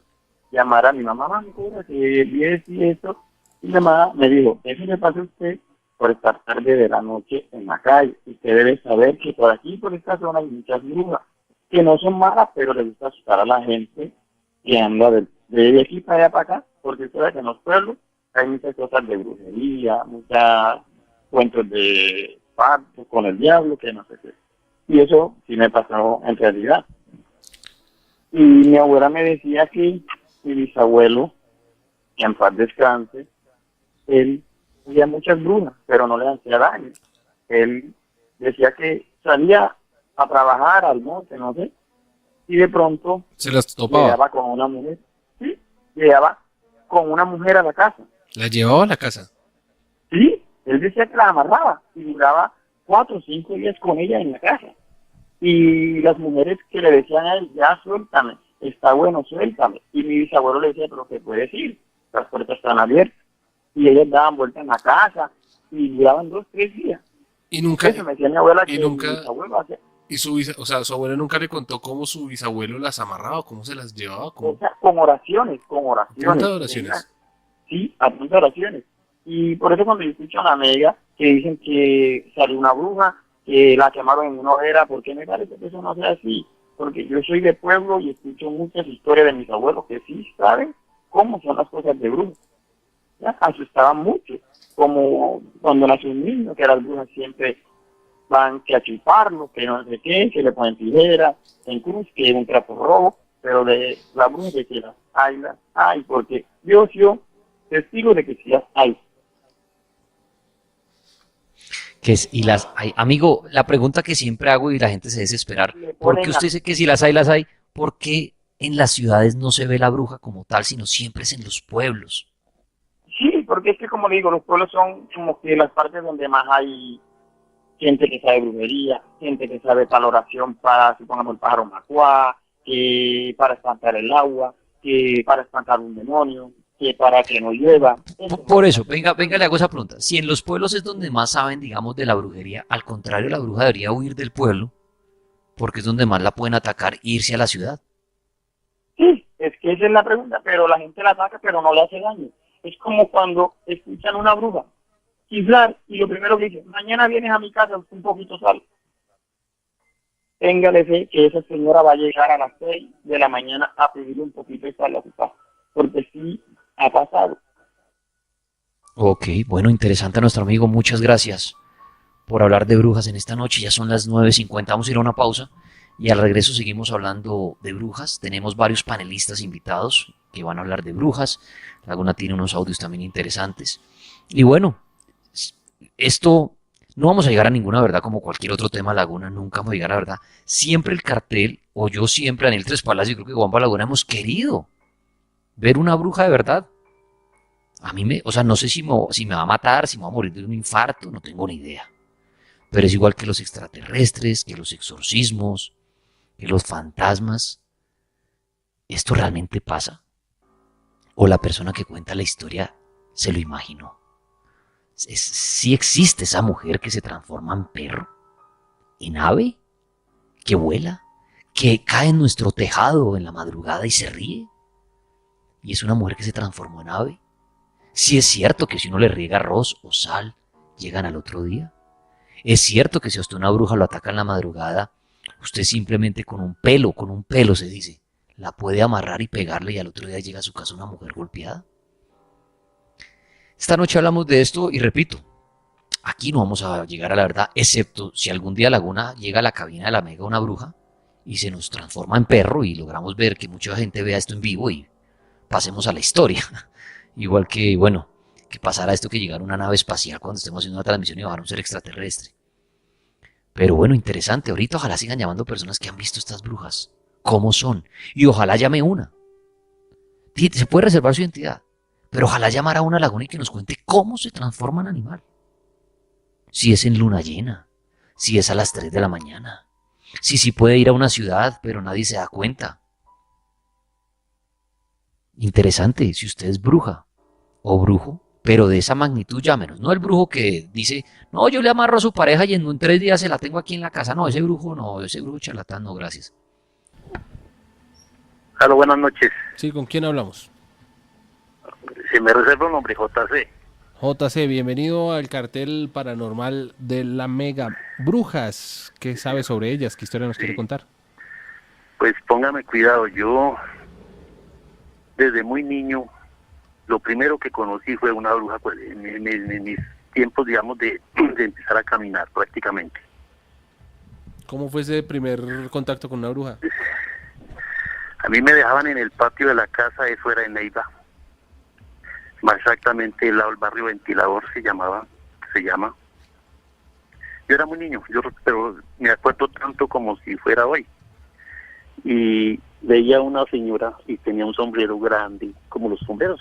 llamar a mi mamá, mami, que vi esto y esto. Y mi mamá me dijo, eso le pasa a usted por estar tarde de la noche en la calle. Usted debe saber que por aquí, por esta zona, hay muchas brujas, que no son malas, pero les gusta asustar a la gente que anda de aquí para allá para acá, porque usted sabe que en los pueblos hay muchas cosas de brujería, muchas cuentos de pacto con el diablo, que no sé qué. Y eso sí me pasó en realidad. Y mi abuela me decía que mi bisabuelo, que en paz descanse, él veía muchas brujas, pero no le hacía daño. Él decía que salía a trabajar al monte, no sé, y de pronto Se las topaba. llegaba con una mujer, sí, llegaba con una mujer a la casa, La llevaba a la casa. sí, él decía que la amarraba y duraba 4 o 5 días con ella en la casa. Y las mujeres que le decían a él, ya suéltame, está bueno, suéltame. Y mi bisabuelo le decía, pero ¿qué puedes ir? Las puertas están abiertas. Y ellas daban vuelta en la casa y duraban 2 o 3 días. Y nunca, Eso me decía mi abuela y que mi nunca, bisabuelo hacía, y o sea, su abuela nunca le contó cómo su bisabuelo las amarraba, cómo se las llevaba, o cómo, sea, con oraciones, a punta de oraciones. Sí, a punta de oraciones. Y por eso cuando yo escucho a la mega que dicen que salió una bruja, que la quemaron en una hoguera, ¿por qué me parece que eso no sea así? Porque yo soy de pueblo y escucho muchas historias de mis abuelos que sí saben cómo son las cosas de brujas. Ya, asustaban mucho, como cuando nació un niño, que las brujas siempre van que a chuparlo, que no sé qué, que le ponen tijera, en cruz, que es un trapo rojo, pero de la bruja de que las hay, porque Dios dio testigo de que sí las hay. Que es, y las hay. Amigo, la pregunta que siempre hago y la gente se desesperar, Le ¿por qué ponen usted dice que si las hay? ¿Por qué en las ciudades no se ve la bruja como tal, sino siempre es en los pueblos? sí, porque es que como le digo, los pueblos son como que las partes donde más hay gente que sabe brujería, gente que sabe tal oración para, supongamos, el pájaro macuá, que para espantar el agua, que para espantar un demonio, que para que no llueva. Por eso, venga, le hago esa pregunta. Si en los pueblos es donde más saben, digamos, de la brujería, al contrario, la bruja debería huir del pueblo, porque es donde más la pueden atacar e irse a la ciudad. Sí, es que esa es la pregunta, pero la gente la ataca, pero no le hace daño. Es como cuando escuchan una bruja chiflar y lo primero que dicen, mañana vienes a mi casa un poquito sal. Téngale fe que esa señora va a llegar a las 6 de la mañana a pedirle un poquito de sal a su casa, porque sí ha pasado. Ok, bueno, interesante nuestro amigo, muchas gracias por hablar de brujas en esta noche. Ya son las 9:50, vamos a ir a una pausa y al regreso seguimos hablando de brujas. Tenemos varios panelistas invitados que van a hablar de brujas. Laguna tiene unos audios también interesantes. Y bueno, esto no vamos a llegar a ninguna verdad como cualquier otro tema Laguna, nunca vamos a llegar a la verdad. Siempre el cartel, o yo siempre, Daniel Tres Palacios, y creo que Juan Laguna hemos querido ver una bruja de verdad. A mí me, o sea, no sé si me va a matar, si me va a morir de un infarto, no tengo ni idea. Pero es igual que los extraterrestres, que los exorcismos, que los fantasmas. ¿Esto realmente pasa? ¿O la persona que cuenta la historia se lo imaginó? ¿Sí existe esa mujer que se transforma en perro? ¿En ave? ¿Que vuela? ¿Que cae en nuestro tejado en la madrugada y se ríe? ¿Y es una mujer que se transformó en ave? ¿Sí es cierto que si uno le riega arroz o sal, llegan al otro día? ¿Es cierto que si a usted una bruja lo ataca en la madrugada, usted simplemente con un pelo se dice, la puede amarrar y pegarle y al otro día llega a su casa una mujer golpeada? Esta noche hablamos de esto y repito, aquí no vamos a llegar a la verdad, excepto si algún día Laguna llega a la cabina de la Mega una bruja y se nos transforma en perro y logramos ver que mucha gente vea esto en vivo y pasemos a la historia. Igual que, bueno, que pasara esto que llegara una nave espacial cuando estemos haciendo una transmisión y bajara un ser extraterrestre. Pero bueno, interesante. Ahorita ojalá sigan llamando personas que han visto estas brujas. ¿Cómo son? Y ojalá llame una. Se puede reservar su identidad. Pero ojalá llamara a una laguna y que nos cuente cómo se transforma en animal. Si es en luna llena. Si es a las 3 de la mañana. Si puede ir a una ciudad, pero nadie se da cuenta. Interesante. Si usted es bruja o brujo, pero de esa magnitud llámenos. No el brujo que dice, no, yo le amarro a su pareja y en 3 días se la tengo aquí en la casa. No, ese brujo no, ese brujo charlatán, no, gracias. Hola, buenas noches. Sí, ¿con quién hablamos? Si me reserva un nombre, JC. JC, bienvenido al cartel paranormal de la Mega. Brujas, ¿qué sabe sobre ellas? ¿Qué historia nos quiere contar? Pues póngame cuidado, yo desde muy niño, lo primero que conocí fue una bruja pues, en mis tiempos, digamos, de empezar a caminar prácticamente. ¿Cómo fue ese primer contacto con una bruja? A mí me dejaban en el patio de la casa, eso era en Neiva, más exactamente el lado del barrio Ventilador se llama. Yo era muy niño, pero me acuerdo tanto como si fuera hoy. Y veía a una señora y tenía un sombrero grande, como los sombreros.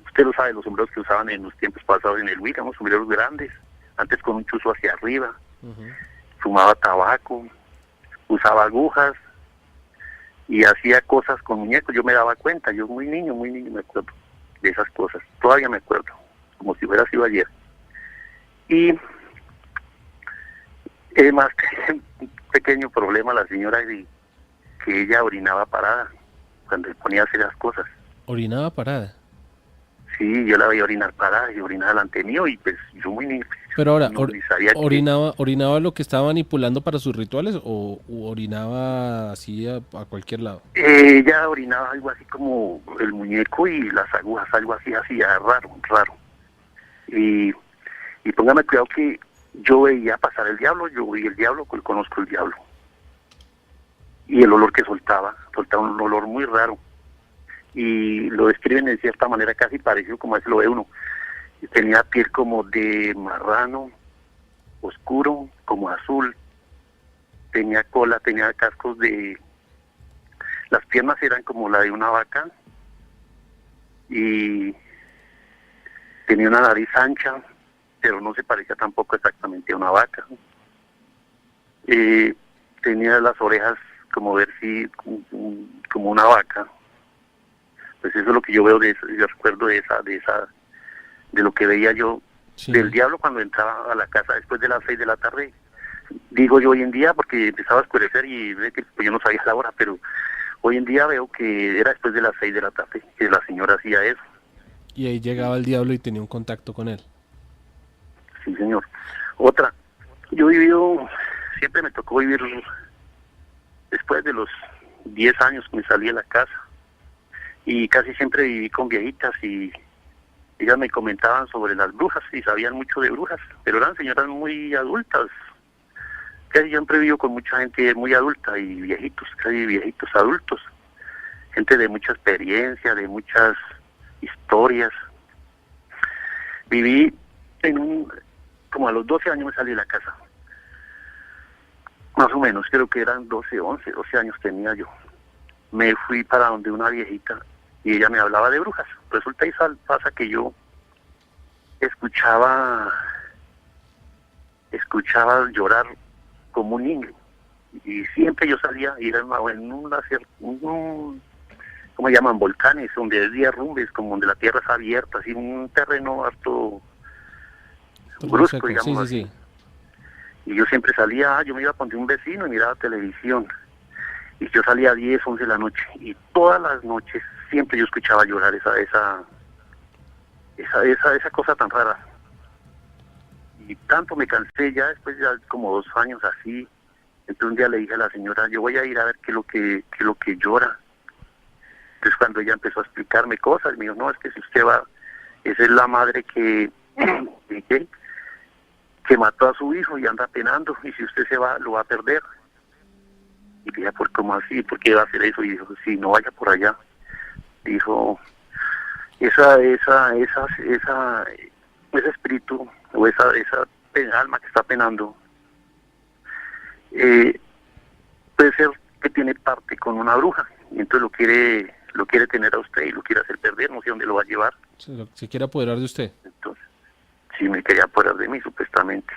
Usted lo sabe, los sombreros que usaban en los tiempos pasados en el Huila, unos sombreros grandes, antes con un chuzo hacia arriba. Ujú. Fumaba tabaco, usaba agujas y hacía cosas con muñecos. Yo me daba cuenta, yo muy niño me acuerdo de esas cosas. Todavía me acuerdo, como si hubiera sido ayer. Y más que un pequeño problema la señora de que ella orinaba parada cuando se ponía a hacer las cosas. Orinaba parada. Sí, yo la veía orinar parada y orinaba delante mío y pues yo muy niño. Pero ahora, no ni sabía que- ¿orinaba lo que estaba manipulando para sus rituales o orinaba así a cualquier lado? Ella orinaba algo así como el muñeco y las agujas, algo así hacía raro. Y póngame cuidado que yo veía pasar el diablo, yo vi el diablo, conozco el diablo. Y el olor que soltaba un olor muy raro. Y lo describen de cierta manera casi parecido como ese lo ve uno. Tenía piel como de marrano, oscuro, como azul. Tenía cola, tenía cascos de... Las piernas eran como la de una vaca. Y tenía una nariz ancha, pero no se parecía tampoco exactamente a una vaca. Tenía las orejas como ver si como una vaca. Pues eso es lo que yo veo de eso, yo recuerdo de lo que veía yo Sí. del diablo cuando entraba a la casa después de las 6 de la tarde. Digo yo hoy en día porque empezaba a oscurecer y pues yo no sabía la hora, pero hoy en día veo que era después de las 6 de la tarde que la señora hacía eso. Y ahí llegaba el diablo y tenía un contacto con él. Sí, señor. Otra, yo he vivido, siempre me tocó vivir después de los 10 años que me salí de la casa. Y casi siempre viví con viejitas y ellas me comentaban sobre las brujas y sabían mucho de brujas, pero eran señoras muy adultas. Casi siempre vivo con mucha gente muy adulta y viejitos, casi viejitos adultos. Gente de mucha experiencia, de muchas historias. Viví como a los 12 años me salí de la casa. Más o menos, creo que eran 12 años tenía yo. Me fui para donde una viejita y ella me hablaba de brujas. Resulta y pasa que yo escuchaba llorar como un niño y siempre yo salía y era ¿cómo llaman? Volcanes, donde hay derrumbes, como donde la tierra es abierta, así un terreno harto brusco, Seco. digamos Sí, así. Y yo siempre salía, yo me iba con un vecino y miraba televisión. Y yo salía a 10, 11 de la noche. Y todas las noches siempre yo escuchaba llorar esa cosa tan rara. Y tanto me cansé ya, después ya como 2 años así. Entonces un día le dije a la señora, yo voy a ir a ver qué es lo que llora. Entonces cuando ella empezó a explicarme cosas, me dijo, no, es que si usted va, esa es la madre que mató a su hijo y anda penando, y si usted se va, lo va a perder. Y dije, ¿por cómo así? ¿Por qué va a hacer eso? Y dijo, sí, no vaya por allá. Dijo, ese espíritu, o esa alma que está penando, puede ser que tiene parte con una bruja, y entonces lo quiere tener a usted y lo quiere hacer perder, no sé dónde lo va a llevar. Se quiere apoderar de usted. Entonces, sí me quería apoderar de mí, supuestamente.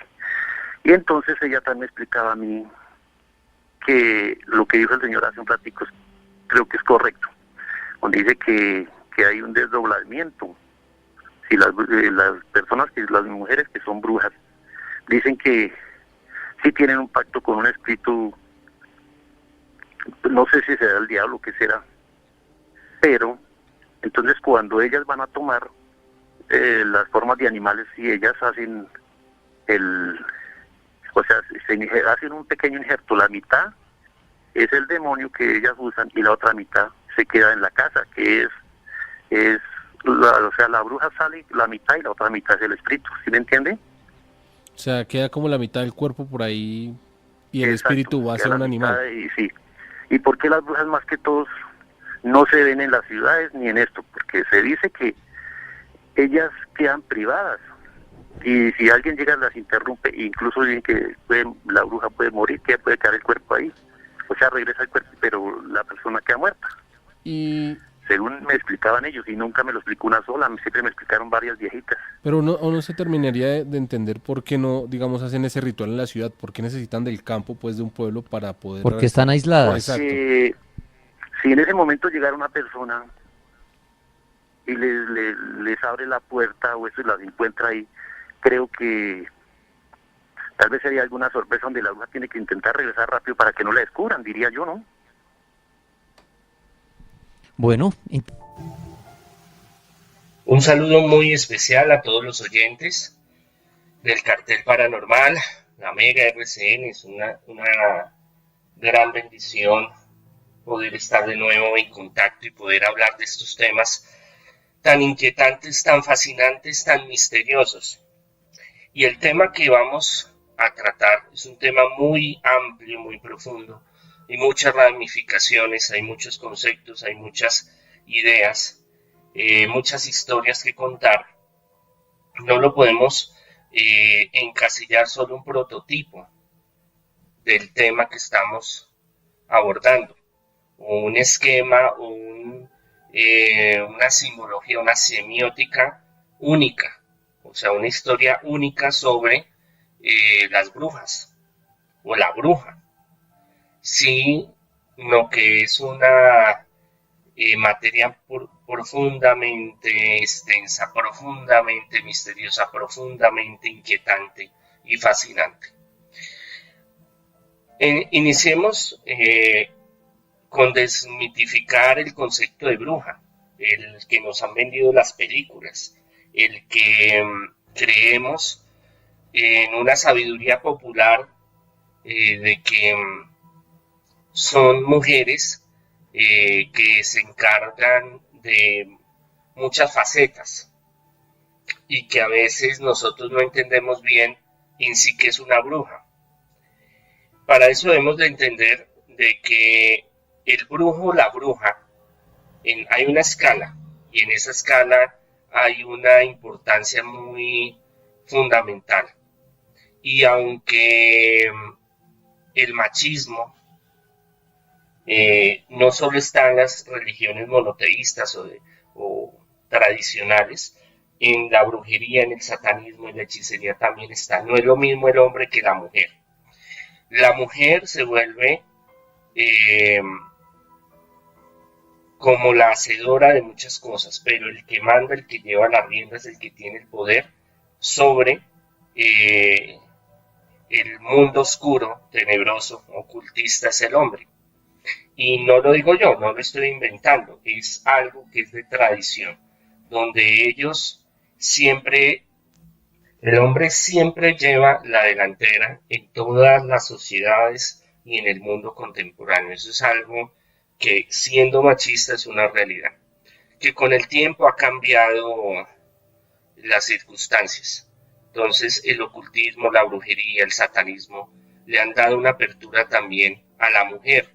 Y entonces ella también me explicaba a mí que lo que dijo el señor hace un ratico creo que es correcto, donde dice que hay un desdoblamiento. Si las personas, las mujeres que son brujas, dicen que sí tienen un pacto con un espíritu, no sé si será el diablo o qué será, pero entonces cuando ellas van a tomar las formas de animales y ellas hacen hacen un pequeño injerto, la mitad es el demonio que ellas usan y la otra mitad se queda en la casa, que es O sea, la bruja sale la mitad y la otra mitad es el espíritu, ¿sí me entiende? O sea, queda como la mitad del cuerpo por ahí y el Exacto, espíritu va a queda ser la un animal. mitad y sí. ¿Y por qué las brujas más que todos no se ven en las ciudades ni en esto? Porque se dice que ellas quedan privadas y si alguien llega las interrumpe, incluso dicen que la bruja puede morir, que puede quedar el cuerpo ahí, o sea, regresa el cuerpo, pero la persona queda muerta. Y Según me explicaban ellos, y nunca me lo explicó una sola, siempre me explicaron varias viejitas. pero uno se terminaría de entender por qué no, digamos, hacen ese ritual en la ciudad, por qué necesitan del campo, pues, de un pueblo para poder... Porque están aisladas. Exacto. Porque si en ese momento llegara una persona y les abre la puerta o eso y las encuentra ahí, creo que tal vez sería alguna sorpresa donde la bruja tiene que intentar regresar rápido para que no la descubran, diría yo, ¿no? Bueno, Un saludo muy especial a todos los oyentes del Cartel Paranormal, la Mega RCN. Es una gran bendición poder estar de nuevo en contacto y poder hablar de estos temas tan inquietantes, tan fascinantes, tan misteriosos. Y el tema que vamos a tratar es un tema muy amplio, muy profundo, y muchas ramificaciones, hay muchos conceptos, hay muchas ideas, muchas historias que contar. No lo podemos encasillar solo un prototipo del tema que estamos abordando, o un esquema, o una simbología, una semiótica única, o sea, una historia única sobre las brujas o la bruja, sino que es una materia profundamente extensa, profundamente misteriosa, profundamente inquietante y fascinante. Iniciemos con desmitificar el concepto de bruja, el que nos han vendido las películas, el que creemos en una sabiduría popular de que son mujeres que se encargan de muchas facetas y que a veces nosotros no entendemos bien en sí que es una bruja. Para eso debemos de entender de que el brujo o la bruja, hay una escala, y en esa escala hay una importancia muy fundamental. Y aunque el machismo no solo está en las religiones monoteístas o tradicionales, en la brujería, en el satanismo, en la hechicería también está. No es lo mismo el hombre que la mujer. La mujer se vuelve como la hacedora de muchas cosas, pero el que manda, el que lleva las riendas, el que tiene el poder sobre el mundo oscuro, tenebroso, ocultista, es el hombre. Y no lo digo yo, no lo estoy inventando, es algo que es de tradición, donde ellos siempre, el hombre siempre lleva la delantera en todas las sociedades y en el mundo contemporáneo. Eso es algo que, siendo machista, es una realidad, que con el tiempo ha cambiado las circunstancias. Entonces el ocultismo, la brujería, el satanismo le han dado una apertura también a la mujer,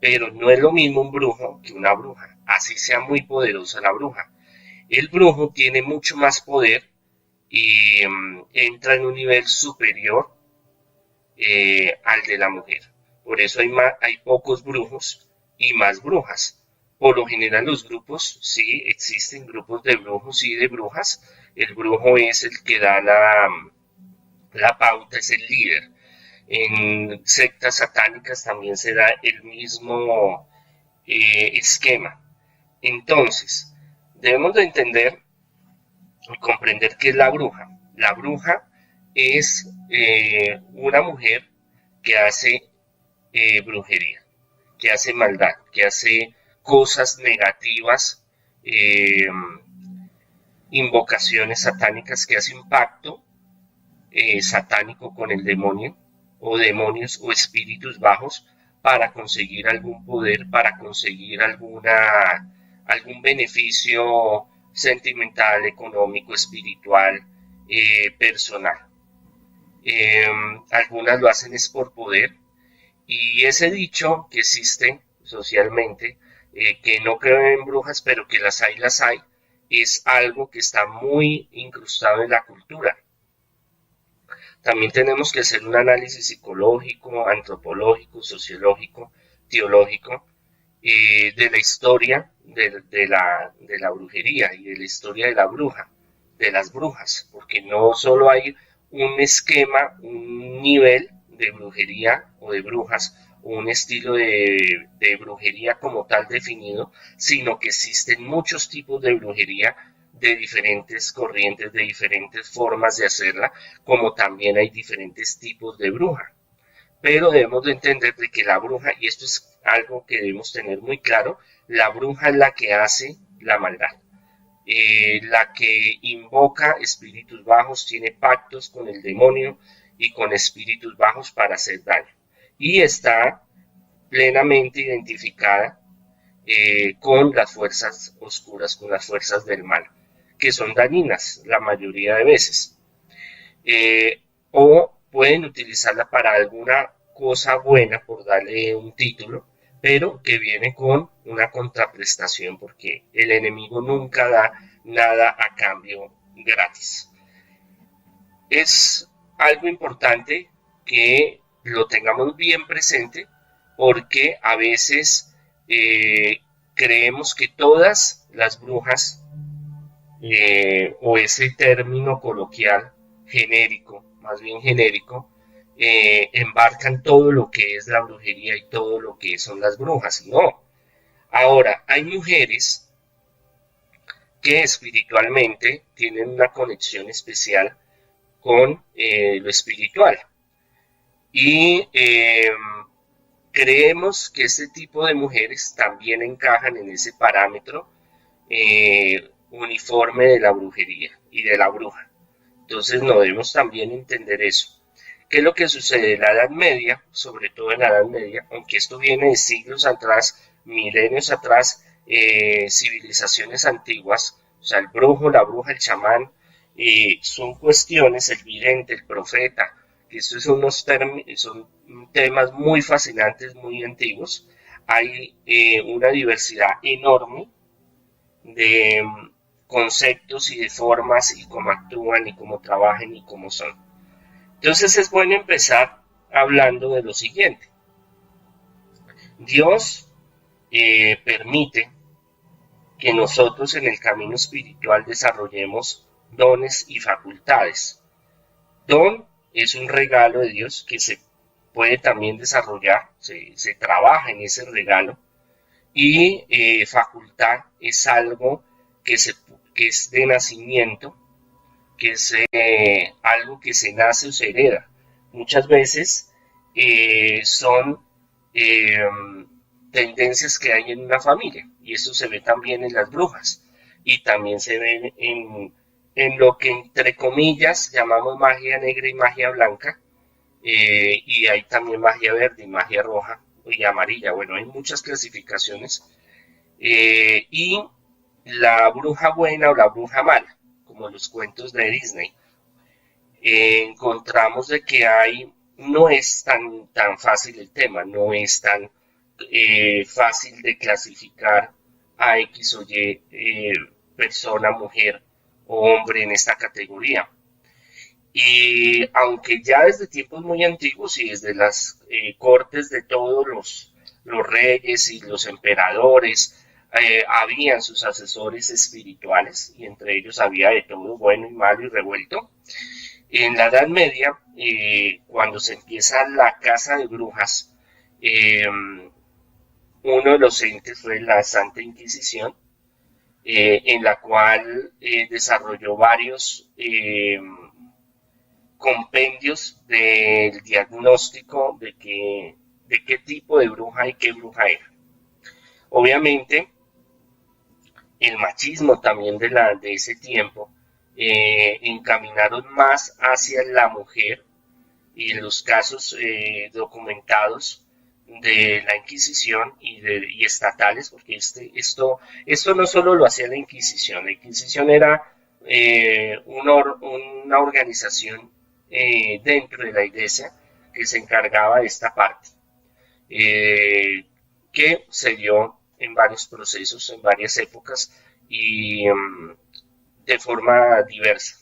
pero no es lo mismo un brujo que una bruja, así sea muy poderosa la bruja. El brujo tiene mucho más poder y entra en un nivel superior al de la mujer. Por eso hay pocos brujos y más brujas. Por lo general los grupos, sí, existen grupos de brujos y de brujas. El brujo es el que da la pauta, es el líder. En sectas satánicas también se da el mismo esquema. Entonces, debemos de entender y comprender qué es la bruja. La bruja es una mujer que hace brujería, que hace maldad, que hace cosas negativas, invocaciones satánicas, que hace un pacto satánico con el demonio, o demonios o espíritus bajos, para conseguir algún poder, para conseguir algún beneficio sentimental, económico, espiritual, personal. Algunas lo hacen es por poder, y ese dicho que existe socialmente, que no creo en brujas, pero que las hay, es algo que está muy incrustado en la cultura. También tenemos que hacer un análisis psicológico, antropológico, sociológico, teológico, de la historia de la brujería y de la historia de la bruja, de las brujas, porque no solo hay un esquema, un nivel de brujería o de brujas, o un estilo de brujería como tal definido, sino que existen muchos tipos de brujería, de diferentes corrientes, de diferentes formas de hacerla, como también hay diferentes tipos de bruja. Pero debemos de entender de que la bruja, y esto es algo que debemos tener muy claro, la bruja es la que hace la maldad, la que invoca espíritus bajos, tiene pactos con el demonio y con espíritus bajos para hacer daño, y está plenamente identificada con las fuerzas oscuras, con las fuerzas del mal, que son dañinas la mayoría de veces, o pueden utilizarla para alguna cosa buena, por darle un título, pero que viene con una contraprestación, porque el enemigo nunca da nada a cambio gratis. Es algo importante que lo tengamos bien presente, porque a veces creemos que todas las brujas, o ese término coloquial genérico, más bien genérico, embarcan todo lo que es la brujería y todo lo que son las brujas. No. Ahora, hay mujeres que espiritualmente tienen una conexión especial con lo espiritual, y creemos que este tipo de mujeres también encajan en ese parámetro uniforme de la brujería y de la bruja. Entonces no debemos también entender eso. ¿Qué es lo que sucede en la Edad Media? Sobre todo en la Edad Media, aunque esto viene de siglos atrás, milenios atrás, civilizaciones antiguas, o sea, el brujo, la bruja, el chamán, son cuestiones, el vidente, el profeta, que estos son temas muy fascinantes, muy antiguos. Hay una diversidad enorme de conceptos y de formas, y cómo actúan y cómo trabajan y cómo son. Entonces es bueno empezar hablando de lo siguiente. Dios permite que nosotros en el camino espiritual desarrollemos dones y facultades. Don es un regalo de Dios que se puede también desarrollar, se trabaja en ese regalo, y facultad es algo que es de nacimiento, que es algo que se nace o se hereda. Muchas veces son tendencias que hay en una familia, y eso se ve también en las brujas, y también se ve en lo que entre comillas llamamos magia negra y magia blanca, y hay también magia verde y magia roja y amarilla. Bueno, hay muchas clasificaciones, y la bruja buena o la bruja mala, como los cuentos de Disney, encontramos de que no es tan fácil el tema, no es tan fácil de clasificar a X o Y persona, mujer o hombre en esta categoría. Y aunque ya desde tiempos muy antiguos y desde las cortes de todos los reyes y los emperadores, habían sus asesores espirituales, y entre ellos había de todo, bueno y malo y revuelto. En la Edad Media, cuando se empieza la caza de brujas, uno de los entes fue la Santa Inquisición, en la cual desarrolló varios compendios del diagnóstico de qué tipo de bruja y qué bruja era. Obviamente, el machismo también de ese tiempo encaminaron más hacia la mujer, y en los casos documentados de la Inquisición y estatales, porque esto no solo lo hacía la Inquisición era una organización dentro de la Iglesia que se encargaba de esta parte, que se dio en varios procesos, en varias épocas y de forma diversa.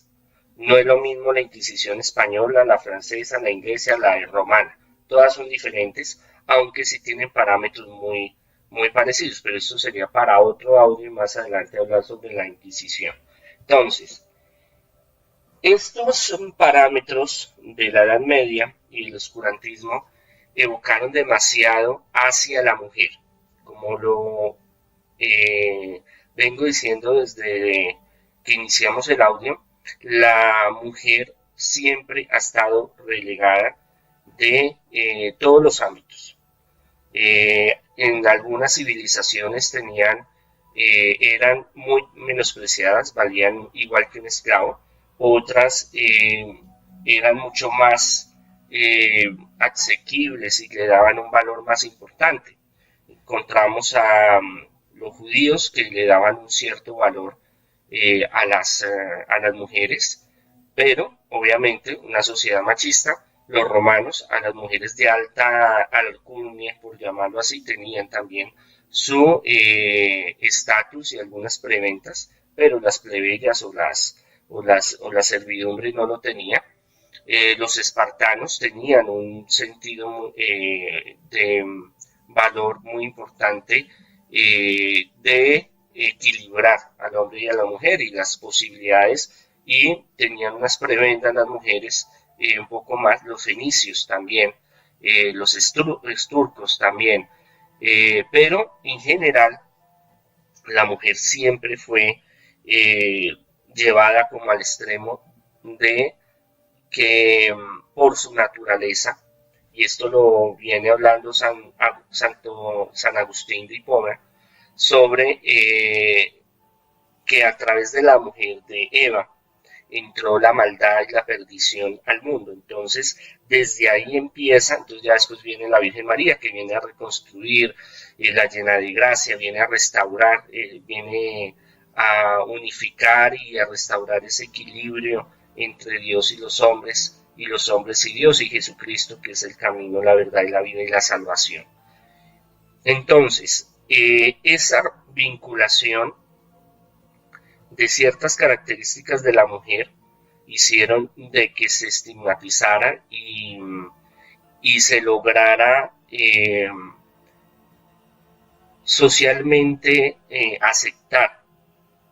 No es lo mismo la Inquisición española, la francesa, la inglesa, la romana. Todas son diferentes, aunque sí tienen parámetros muy, muy parecidos, pero esto sería para otro audio y más adelante hablar sobre la Inquisición. Entonces, estos parámetros de la Edad Media y el oscurantismo evocaron demasiado hacia la mujer, como lo vengo diciendo desde que iniciamos el audio. La mujer siempre ha estado relegada de todos los ámbitos. En algunas civilizaciones eran muy menospreciadas, valían igual que un esclavo. Otras eran mucho más asequibles y le daban un valor más importante. Encontramos a los judíos que le daban un cierto valor a las mujeres, pero obviamente una sociedad machista. Los romanos a las mujeres de alta alcurnia, por llamarlo así, tenían también su estatus y algunas preventas, pero las plebeyas o la servidumbre no lo tenía. Los espartanos tenían un sentido de valor muy importante de equilibrar al hombre y a la mujer y las posibilidades, y tenían unas prebendas las mujeres un poco más. Los fenicios también, los turcos también, pero en general la mujer siempre fue llevada como al extremo de que por su naturaleza, y esto lo viene hablando San Agustín de Hipona, sobre que a través de la mujer de Eva entró la maldad y la perdición al mundo. Entonces, desde ahí empieza. Entonces ya después viene la Virgen María, que viene a reconstruir, la llena de gracia, viene a restaurar, viene a unificar y a restaurar ese equilibrio entre Dios y los hombres y Dios, y Jesucristo, que es el camino, la verdad y la vida y la salvación. Entonces, esa vinculación de ciertas características de la mujer hicieron de que se estigmatizara y se lograra socialmente aceptar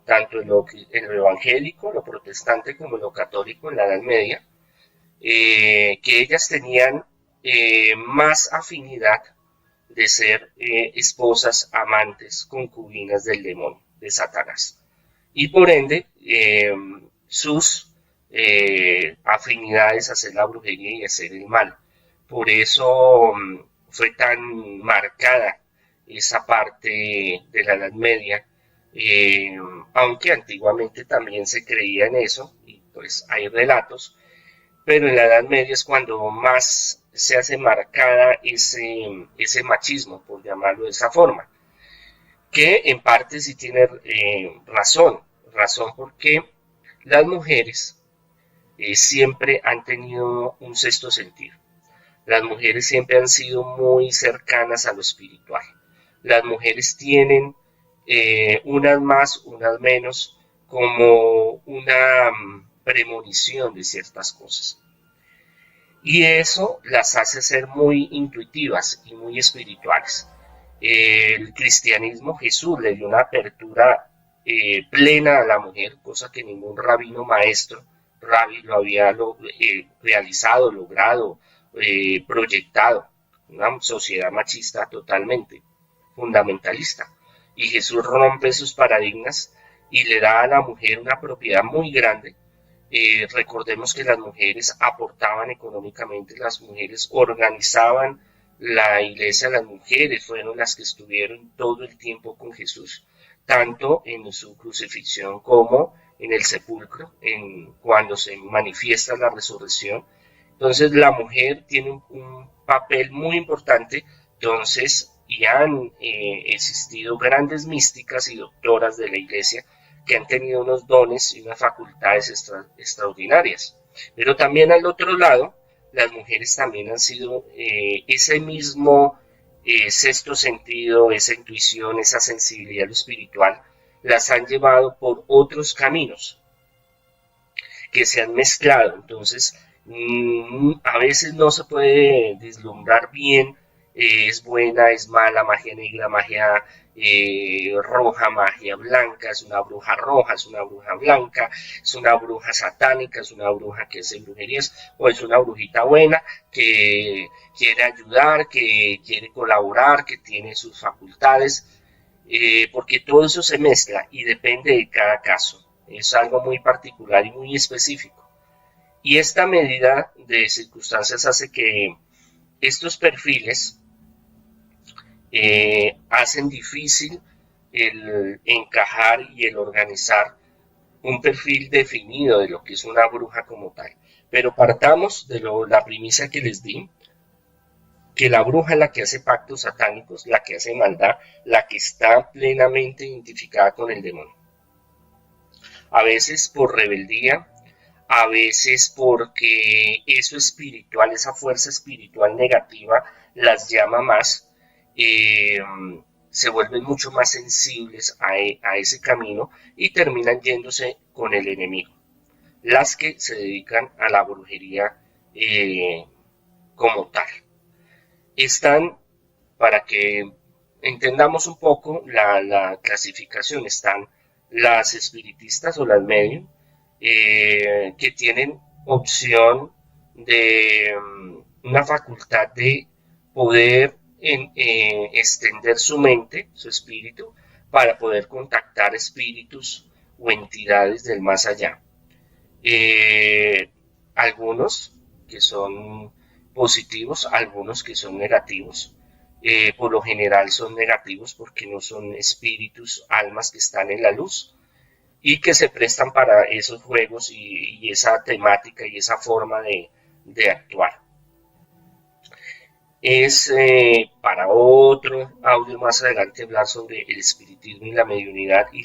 tanto en lo evangélico, lo protestante, como en lo católico en la Edad Media, que ellas tenían más afinidad de ser esposas, amantes, concubinas del demonio, de Satanás. Y por ende, sus afinidades a hacer la brujería y a hacer el mal. Por eso fue tan marcada esa parte de la Edad Media, aunque antiguamente también se creía en eso, y pues hay relatos, pero en la Edad Media es cuando más se hace marcada ese machismo, por llamarlo de esa forma, que en parte sí tiene razón porque las mujeres siempre han tenido un sexto sentido. Las mujeres siempre han sido muy cercanas a lo espiritual. Las mujeres tienen unas más, unas menos, como una premonición de ciertas cosas. Y eso las hace ser muy intuitivas y muy espirituales. El cristianismo, Jesús le dio una apertura plena a la mujer, cosa que ningún rabino maestro, rabí, lo había realizado, logrado, proyectado. Una sociedad machista totalmente fundamentalista. Y Jesús rompe esos paradigmas y le da a la mujer una propiedad muy grande. Recordemos que las mujeres aportaban económicamente, las mujeres organizaban la iglesia, las mujeres fueron las que estuvieron todo el tiempo con Jesús, tanto en su crucifixión como en el sepulcro, cuando se manifiesta la resurrección. Entonces la mujer tiene un papel muy importante Entonces, y han existido grandes místicas y doctoras de la iglesia que han tenido unos dones y unas facultades extraordinarias. Pero también al otro lado, las mujeres también han sido ese mismo sexto sentido, esa intuición, esa sensibilidad a lo espiritual, las han llevado por otros caminos que se han mezclado. Entonces, a veces no se puede vislumbrar bien, es buena, es mala, magia negra, magia roja, magia blanca, es una bruja roja, es una bruja blanca, es una bruja satánica, es una bruja que hace brujerías, o es una brujita buena que quiere ayudar, que quiere colaborar, que tiene sus facultades, porque todo eso se mezcla y depende de cada caso. Es algo muy particular y muy específico. Y esta medida de circunstancias hace que estos perfiles hacen difícil el encajar y el organizar un perfil definido de lo que es una bruja como tal. Pero partamos de la premisa que les di, que la bruja es la que hace pactos satánicos, la que hace maldad, la que está plenamente identificada con el demonio. A veces por rebeldía, a veces porque eso espiritual, esa fuerza espiritual negativa las llama más, se vuelven mucho más sensibles a ese camino y terminan yéndose con el enemigo. Las que se dedican a la brujería como tal. Están, para que entendamos un poco la clasificación, están las espiritistas o las medium, que tienen opción de una facultad de poder extender su mente, su espíritu, para poder contactar espíritus o entidades del más allá. Algunos que son positivos, algunos que son negativos. Por lo general son negativos porque no son espíritus, almas que están en la luz y que se prestan para esos juegos y esa temática y esa forma de actuar. Es para otro audio más adelante hablar sobre el espiritismo y la mediunidad y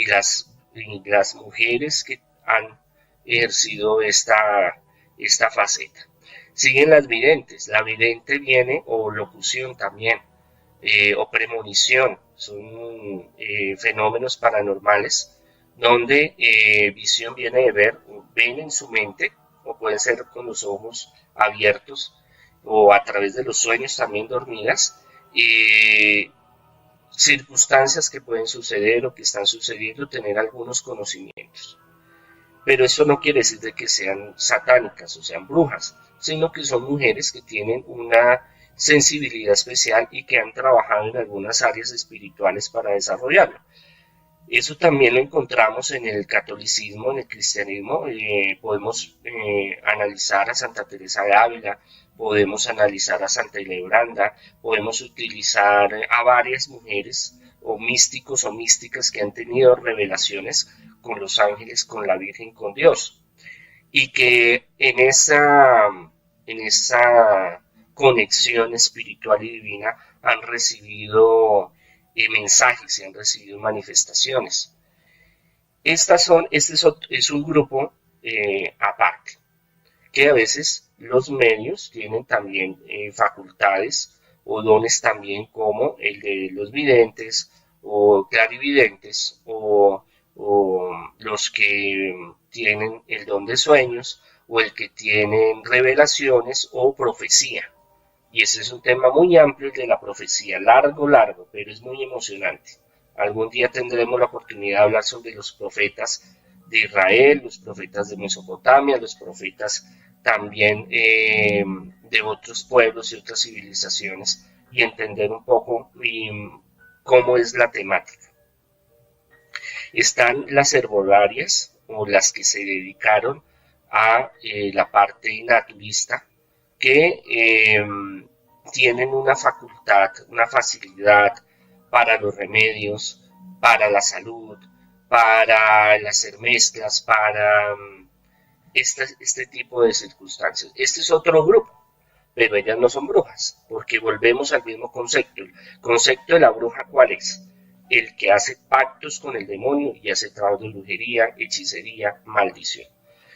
las mujeres que han ejercido esta faceta. Siguen las videntes. La vidente viene, o locución también, o premonición. Son fenómenos paranormales donde visión viene de ver, ven en su mente, o pueden ser con los ojos abiertos, o a través de los sueños también dormidas, circunstancias que pueden suceder o que están sucediendo, tener algunos conocimientos. Pero eso no quiere decir de que sean satánicas o sean brujas, sino que son mujeres que tienen una sensibilidad especial y que han trabajado en algunas áreas espirituales para desarrollarlo. Eso también lo encontramos en el catolicismo, en el cristianismo. Podemos analizar a Santa Teresa de Ávila, podemos analizar a Santa Hildebranda, podemos utilizar a varias mujeres o místicos o místicas que han tenido revelaciones con los ángeles, con la Virgen, con Dios, y que en esa conexión espiritual y divina han recibido mensajes y han recibido manifestaciones. Este es un grupo aparte, que a veces los medios tienen también facultades o dones también, como el de los videntes o clarividentes o los que tienen el don de sueños o el que tienen revelaciones o profecía. Y ese es un tema muy amplio, el de la profecía, largo, pero es muy emocionante. Algún día tendremos la oportunidad de hablar sobre los profetas de Israel, los profetas de Mesopotamia, los profetas también de otros pueblos y otras civilizaciones, y entender un poco cómo es la temática. Están las herbolarias, o las que se dedicaron a la parte naturista, que tienen una facultad, una facilidad para los remedios, para la salud, para el hacer mezclas, para este tipo de circunstancias. Este es otro grupo, pero ellas no son brujas, porque volvemos al mismo concepto. El concepto de la bruja, ¿cuál es? El que hace pactos con el demonio y hace trabajos de brujería, hechicería, maldición.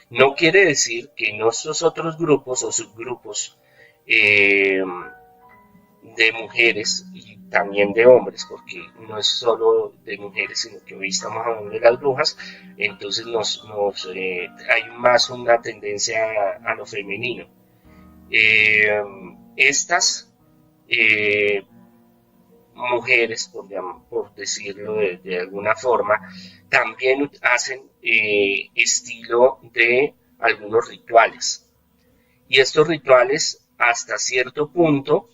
No quiere decir que nuestros otros grupos o subgrupos de mujeres y también de hombres, porque no es solo de mujeres, sino que hoy estamos hablando de las brujas, entonces hay más una tendencia a lo femenino. Estas mujeres, por decirlo de alguna forma, también hacen estilo de algunos rituales. Y estos rituales, hasta cierto punto,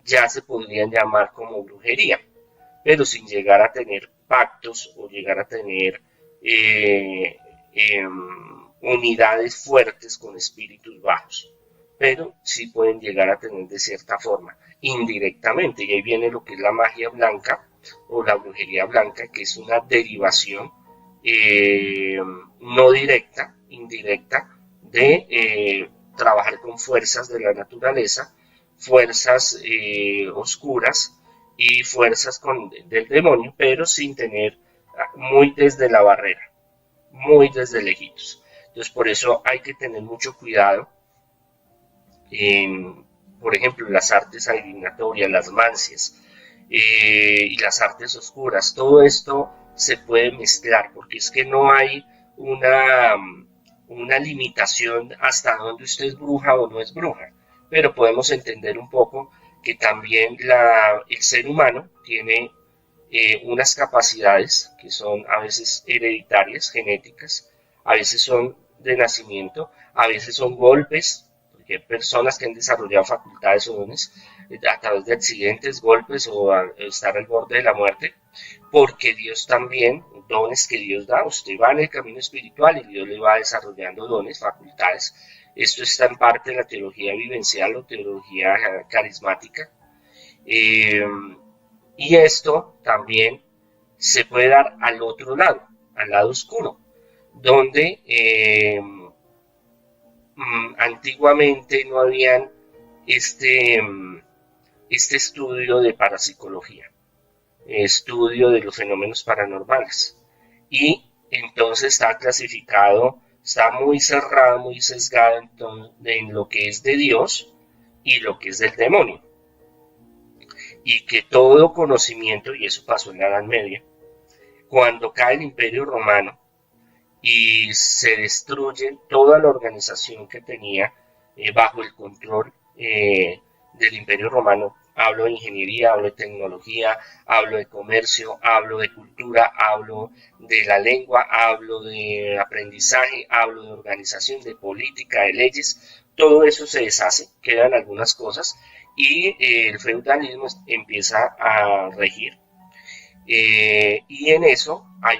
ya se podrían llamar como brujería, pero sin llegar a tener pactos o llegar a tener unidades fuertes con espíritus bajos, pero sí pueden llegar a tener de cierta forma, indirectamente, y ahí viene lo que es la magia blanca o la brujería blanca, que es una derivación no directa, indirecta, de trabajar con fuerzas de la naturaleza, fuerzas oscuras y fuerzas del demonio, pero sin tener muy desde la barrera, muy desde lejitos. Entonces por eso hay que tener mucho cuidado en, por ejemplo, las artes adivinatorias, las mancias y las artes oscuras. Todo esto se puede mezclar porque es que no hay una limitación hasta dónde usted es bruja o no es bruja, pero podemos entender un poco que también el ser humano tiene unas capacidades que son a veces hereditarias, genéticas, a veces son de nacimiento, a veces son golpes, porque hay personas que han desarrollado facultades o dones a través de accidentes, golpes o estar al borde de la muerte, porque Dios también, dones que Dios da, usted va en el camino espiritual y Dios le va desarrollando dones, facultades. Esto está en parte de la teología vivencial o teología carismática. Y esto también se puede dar al otro lado, al lado oscuro, donde antiguamente no habían este estudio de parapsicología, estudio de los fenómenos paranormales, y entonces está clasificado, está muy cerrado, muy sesgado en lo que es de Dios y lo que es del demonio, y que todo conocimiento, y eso pasó en la Edad Media, cuando cae el Imperio Romano y se destruye toda la organización que tenía bajo el control del Imperio Romano. Hablo de ingeniería, hablo de tecnología, hablo de comercio, hablo de cultura, hablo de la lengua, hablo de aprendizaje, hablo de organización, de política, de leyes. Todo eso se deshace, quedan algunas cosas y el feudalismo empieza a regir. Y en eso hay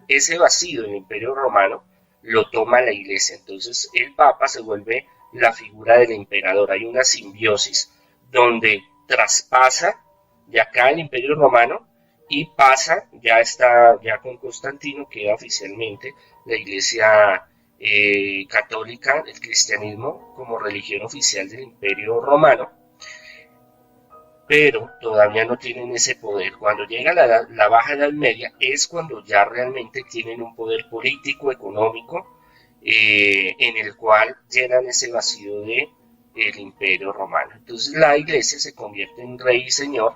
ese vacío del Imperio Romano lo toma la Iglesia. Entonces el Papa se vuelve la figura del emperador. Hay una simbiosis donde traspasa de acá el Imperio Romano y pasa, ya con Constantino queda oficialmente la Iglesia católica, el cristianismo como religión oficial del Imperio Romano, pero todavía no tienen ese poder. Cuando llega la Baja Edad Media es cuando ya realmente tienen un poder político, económico, en el cual llenan ese vacío del Imperio Romano. Entonces la Iglesia se convierte en rey y señor,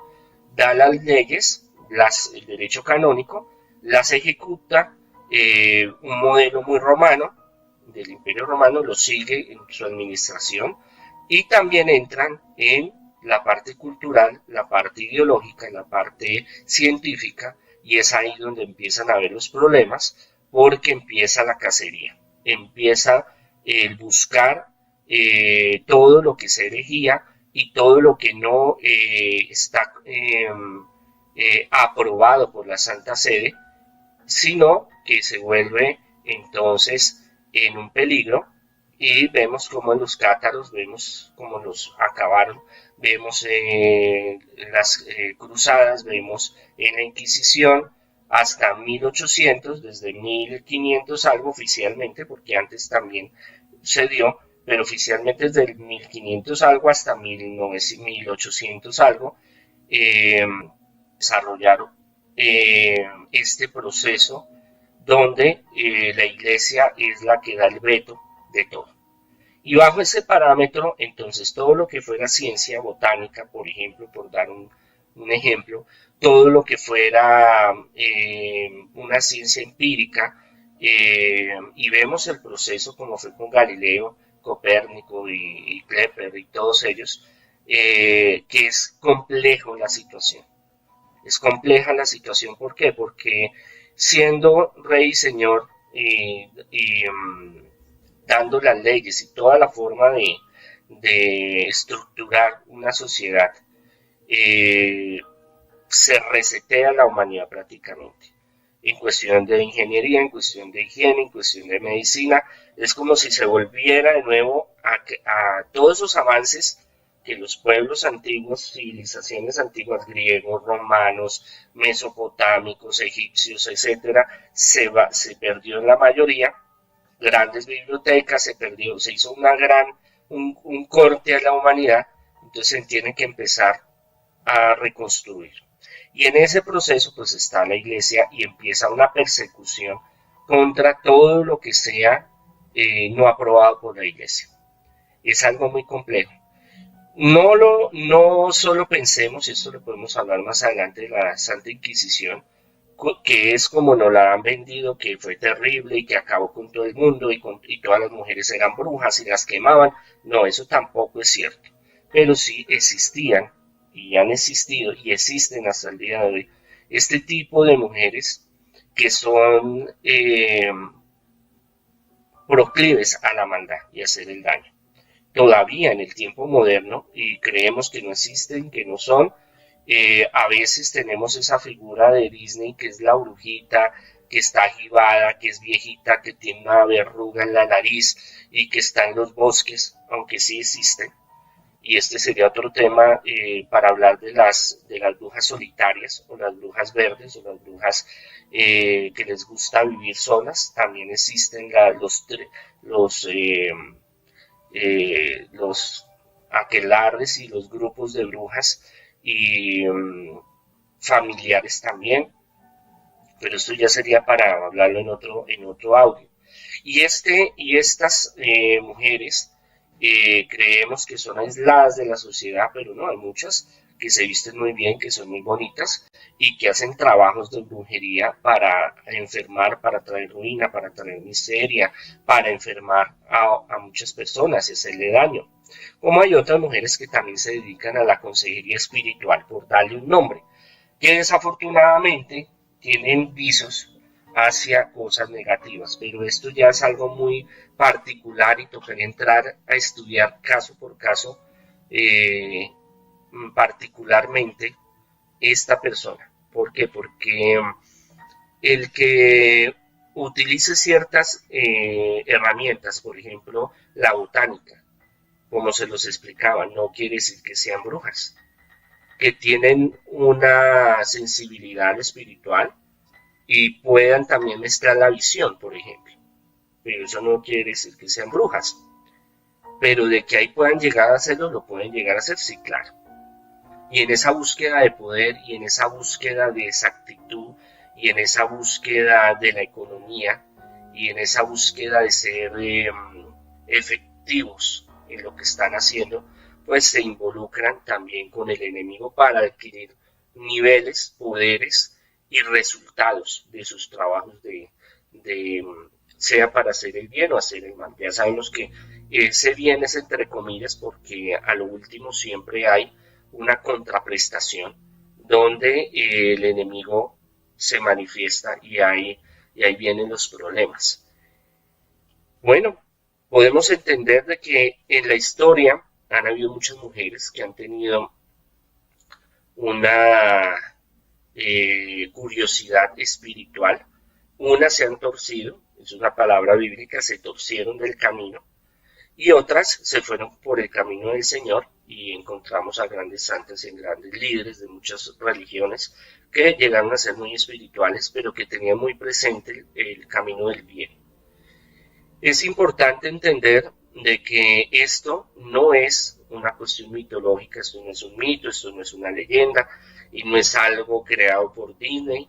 da las leyes, el derecho canónico, las ejecuta, un modelo muy romano del Imperio Romano lo sigue en su administración, y también entran en la parte cultural, la parte ideológica, la parte científica, y es ahí donde empiezan a haber los problemas, porque empieza la cacería, empieza el buscar todo lo que es herejía y todo lo que no está aprobado por la Santa Sede, sino que se vuelve entonces en un peligro. Y vemos como en los cátaros, vemos cómo los acabaron, vemos las cruzadas, vemos en la Inquisición hasta 1800, desde 1500 algo oficialmente, porque antes también se dio, pero oficialmente desde el 1500 algo hasta 1800 algo, desarrollaron este proceso donde la iglesia es la que da el veto de todo. Y bajo ese parámetro, entonces, todo lo que fuera ciencia botánica, por ejemplo, por dar un ejemplo, todo lo que fuera una ciencia empírica, y vemos el proceso como fue con Galileo, Copérnico y Kepler y todos ellos, que es complejo la situación. Es compleja la situación, ¿por qué? Porque siendo rey y señor dando las leyes y toda la forma de estructurar una sociedad, se resetea la humanidad prácticamente. En cuestión de ingeniería, en cuestión de higiene, en cuestión de medicina, es como si se volviera de nuevo a todos esos avances que los pueblos antiguos, civilizaciones antiguas, griegos, romanos, mesopotámicos, egipcios, etcétera, se perdió en la mayoría. Grandes bibliotecas, se hizo un corte a la humanidad, entonces se tiene que empezar a reconstruir. Y en ese proceso pues está la iglesia y empieza una persecución contra todo lo que sea no aprobado por la iglesia. Es algo muy complejo. No solo pensemos, y esto lo podemos hablar más adelante, de la Santa Inquisición, que es como nos la han vendido, que fue terrible y que acabó con todo el mundo y todas las mujeres eran brujas y las quemaban. No, eso tampoco es cierto. Pero sí existían y han existido y existen hasta el día de hoy este tipo de mujeres que son proclives a la maldad y a hacer el daño. Todavía en el tiempo moderno, y creemos que no existen, que no son, a veces tenemos esa figura de Disney que es la brujita, que está ajivada, que es viejita, que tiene una verruga en la nariz y que está en los bosques, aunque sí existen. Y este sería otro tema para hablar de las brujas solitarias o las brujas verdes o las brujas que les gusta vivir solas. También existen los aquelarres y los grupos de brujas y familiares también, pero esto ya sería para hablarlo en otro audio. Y estas mujeres creemos que son aisladas de la sociedad, pero no, hay muchas que se visten muy bien, que son muy bonitas y que hacen trabajos de brujería para enfermar, para traer ruina, para traer miseria, para enfermar a muchas personas y hacerle daño. Como hay otras mujeres que también se dedican a la consejería espiritual, por darle un nombre, que desafortunadamente tienen visos hacia cosas negativas, pero esto ya es algo muy particular y tocaría entrar a estudiar caso por caso particularmente esta persona. ¿Por qué? Porque el que utilice ciertas herramientas, por ejemplo la botánica, como se los explicaba, no quiere decir que sean brujas, que tienen una sensibilidad espiritual y puedan también mezclar la visión, por ejemplo. Pero eso no quiere decir que sean brujas. Pero de que ahí puedan llegar a hacerlo, lo pueden llegar a hacer, sí, claro. Y en esa búsqueda de poder y en esa búsqueda de exactitud y en esa búsqueda de la economía y en esa búsqueda de ser efectivos en lo que están haciendo, pues se involucran también con el enemigo para adquirir niveles, poderes y resultados de sus trabajos sea para hacer el bien o hacer el mal. Ya sabemos que ese bien es entre comillas porque a lo último siempre hay una contraprestación donde el enemigo se manifiesta y ahí vienen los problemas. Bueno, podemos entender de que en la historia han habido muchas mujeres que han tenido una curiosidad espiritual. Unas se han torcido, es una palabra bíblica, se torcieron del camino, y otras se fueron por el camino del Señor, y encontramos a grandes santas y grandes líderes de muchas religiones que llegaron a ser muy espirituales, pero que tenían muy presente el camino del bien. Es importante entender de que esto no es una cuestión mitológica, esto no es un mito, esto no es una leyenda y no es algo creado por Disney,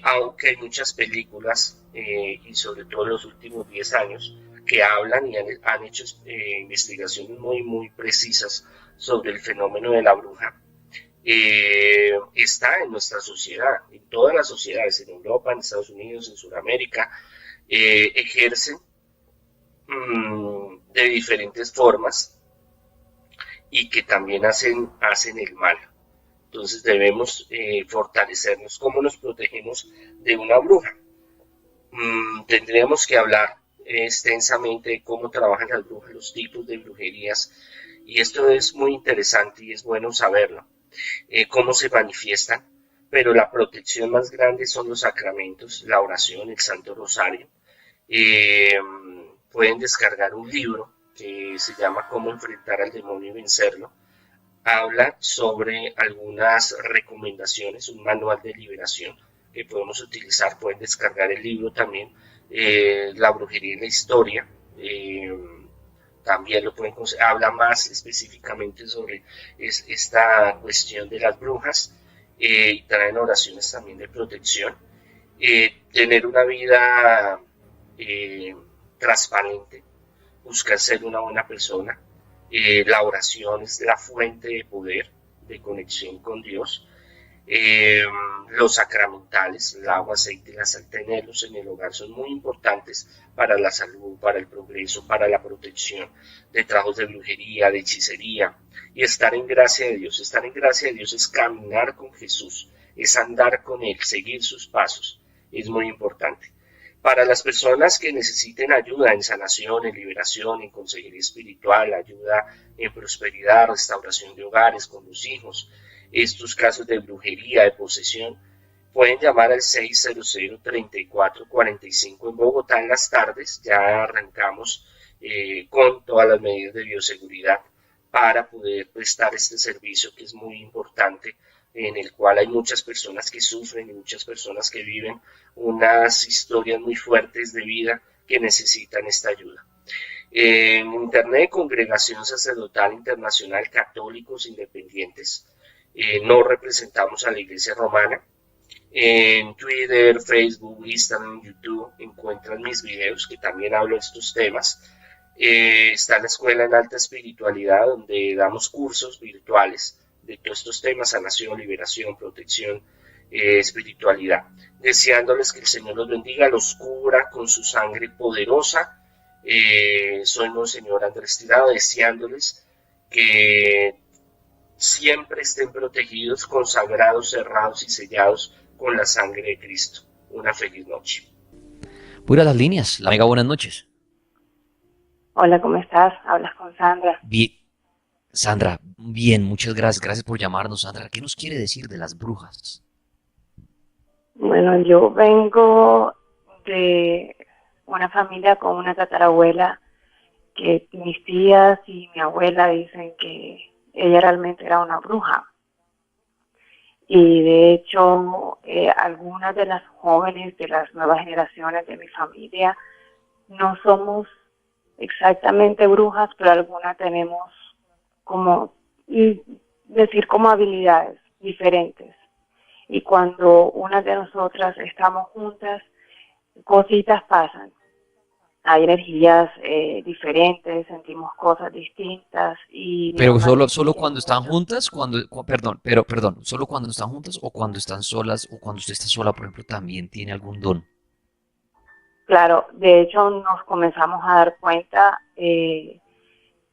aunque hay muchas películas y sobre todo en los últimos 10 años que hablan y han hecho investigaciones muy precisas sobre el fenómeno de la bruja. Está en nuestra sociedad, en todas las sociedades, en Europa, en Estados Unidos, en Sudamérica, ejercen de diferentes formas y que también hacen el mal. Entonces debemos fortalecernos. ¿Cómo nos protegemos de una bruja? Tendríamos que hablar extensamente de cómo trabajan las brujas, los tipos de brujerías, y esto es muy interesante y es bueno saberlo, cómo se manifiestan, pero la protección más grande son los sacramentos, la oración, el Santo Rosario. Pueden descargar un libro que se llama Cómo enfrentar al demonio y vencerlo. Habla sobre algunas recomendaciones, un manual de liberación que podemos utilizar. Pueden descargar el libro también, La brujería y la historia. También lo pueden conseguir. Habla más específicamente sobre esta cuestión de las brujas y traen oraciones también de protección. Tener una vida transparente, buscar ser una buena persona. La oración es la fuente de poder, de conexión con Dios. Los sacramentales, el agua, aceite y la sal, tenerlos en el hogar son muy importantes para la salud, para el progreso, para la protección de trabajos de brujería, de hechicería, y estar en gracia de Dios. Estar en gracia de Dios es caminar con Jesús, es andar con Él, seguir sus pasos, es muy importante. Para las personas que necesiten ayuda en sanación, en liberación, en consejería espiritual, ayuda en prosperidad, restauración de hogares con los hijos, estos casos de brujería, de posesión, pueden llamar al 600-3445 en Bogotá en las tardes. Ya arrancamos con todas las medidas de bioseguridad para poder prestar este servicio que es muy importante, en el cual hay muchas personas que sufren y muchas personas que viven unas historias muy fuertes de vida que necesitan esta ayuda. En Internet, Congregación Sacerdotal Internacional Católicos Independientes. No representamos a la Iglesia Romana. En Twitter, Facebook, Instagram, YouTube encuentran mis videos que también hablo de estos temas. Está la Escuela en Alta Espiritualidad, donde damos cursos virtuales de todos estos temas: sanación, liberación, protección, espiritualidad. Deseándoles que el Señor los bendiga, los cubra con su sangre poderosa. Soy Monseñor Andrés Tirado, deseándoles que siempre estén protegidos, consagrados, cerrados y sellados con la sangre de Cristo. Una feliz noche. Voy a las líneas. La mega, buenas noches. Hola, ¿cómo estás? Hablas con Sandra. Bien, Sandra, bien, muchas gracias. Gracias por llamarnos, Sandra. ¿Qué nos quiere decir de las brujas? Bueno, yo vengo de una familia con una tatarabuela que mis tías y mi abuela dicen que ella realmente era una bruja. Y de hecho, algunas de las jóvenes de las nuevas generaciones de mi familia no somos exactamente brujas, pero algunas tenemos como habilidades diferentes. Y cuando una de nosotras estamos juntas, cositas pasan. Hay energías diferentes, sentimos cosas distintas y Pero solo cuando están juntas, perdón, solo cuando están juntas o cuando están solas o cuando usted está sola, por ejemplo, también tiene algún don. Claro, de hecho nos comenzamos a dar cuenta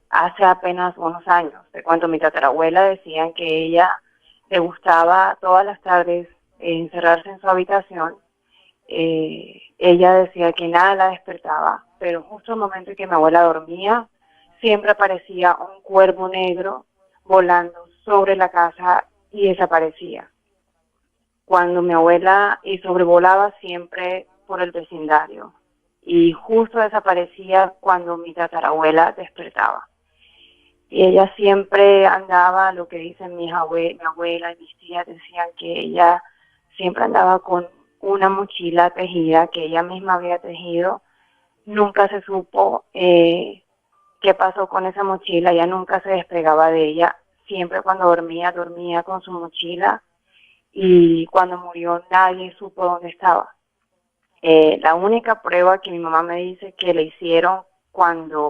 hace apenas unos años, de cuando mi tatarabuela decían que ella le gustaba todas las tardes encerrarse en su habitación. Ella decía que nada la despertaba, pero justo el momento en que mi abuela dormía, siempre aparecía un cuervo negro volando sobre la casa y desaparecía. Cuando mi abuela sobrevolaba siempre por el vecindario y justo desaparecía cuando mi tatarabuela despertaba. Y ella siempre andaba, lo que dicen mi abuela y mis tías decían que ella siempre andaba con una mochila tejida que ella misma había tejido. Nunca se supo qué pasó con esa mochila. Ella nunca se despegaba de ella. Siempre cuando dormía, dormía con su mochila. Y cuando murió nadie supo dónde estaba. La única prueba que mi mamá me dice que le hicieron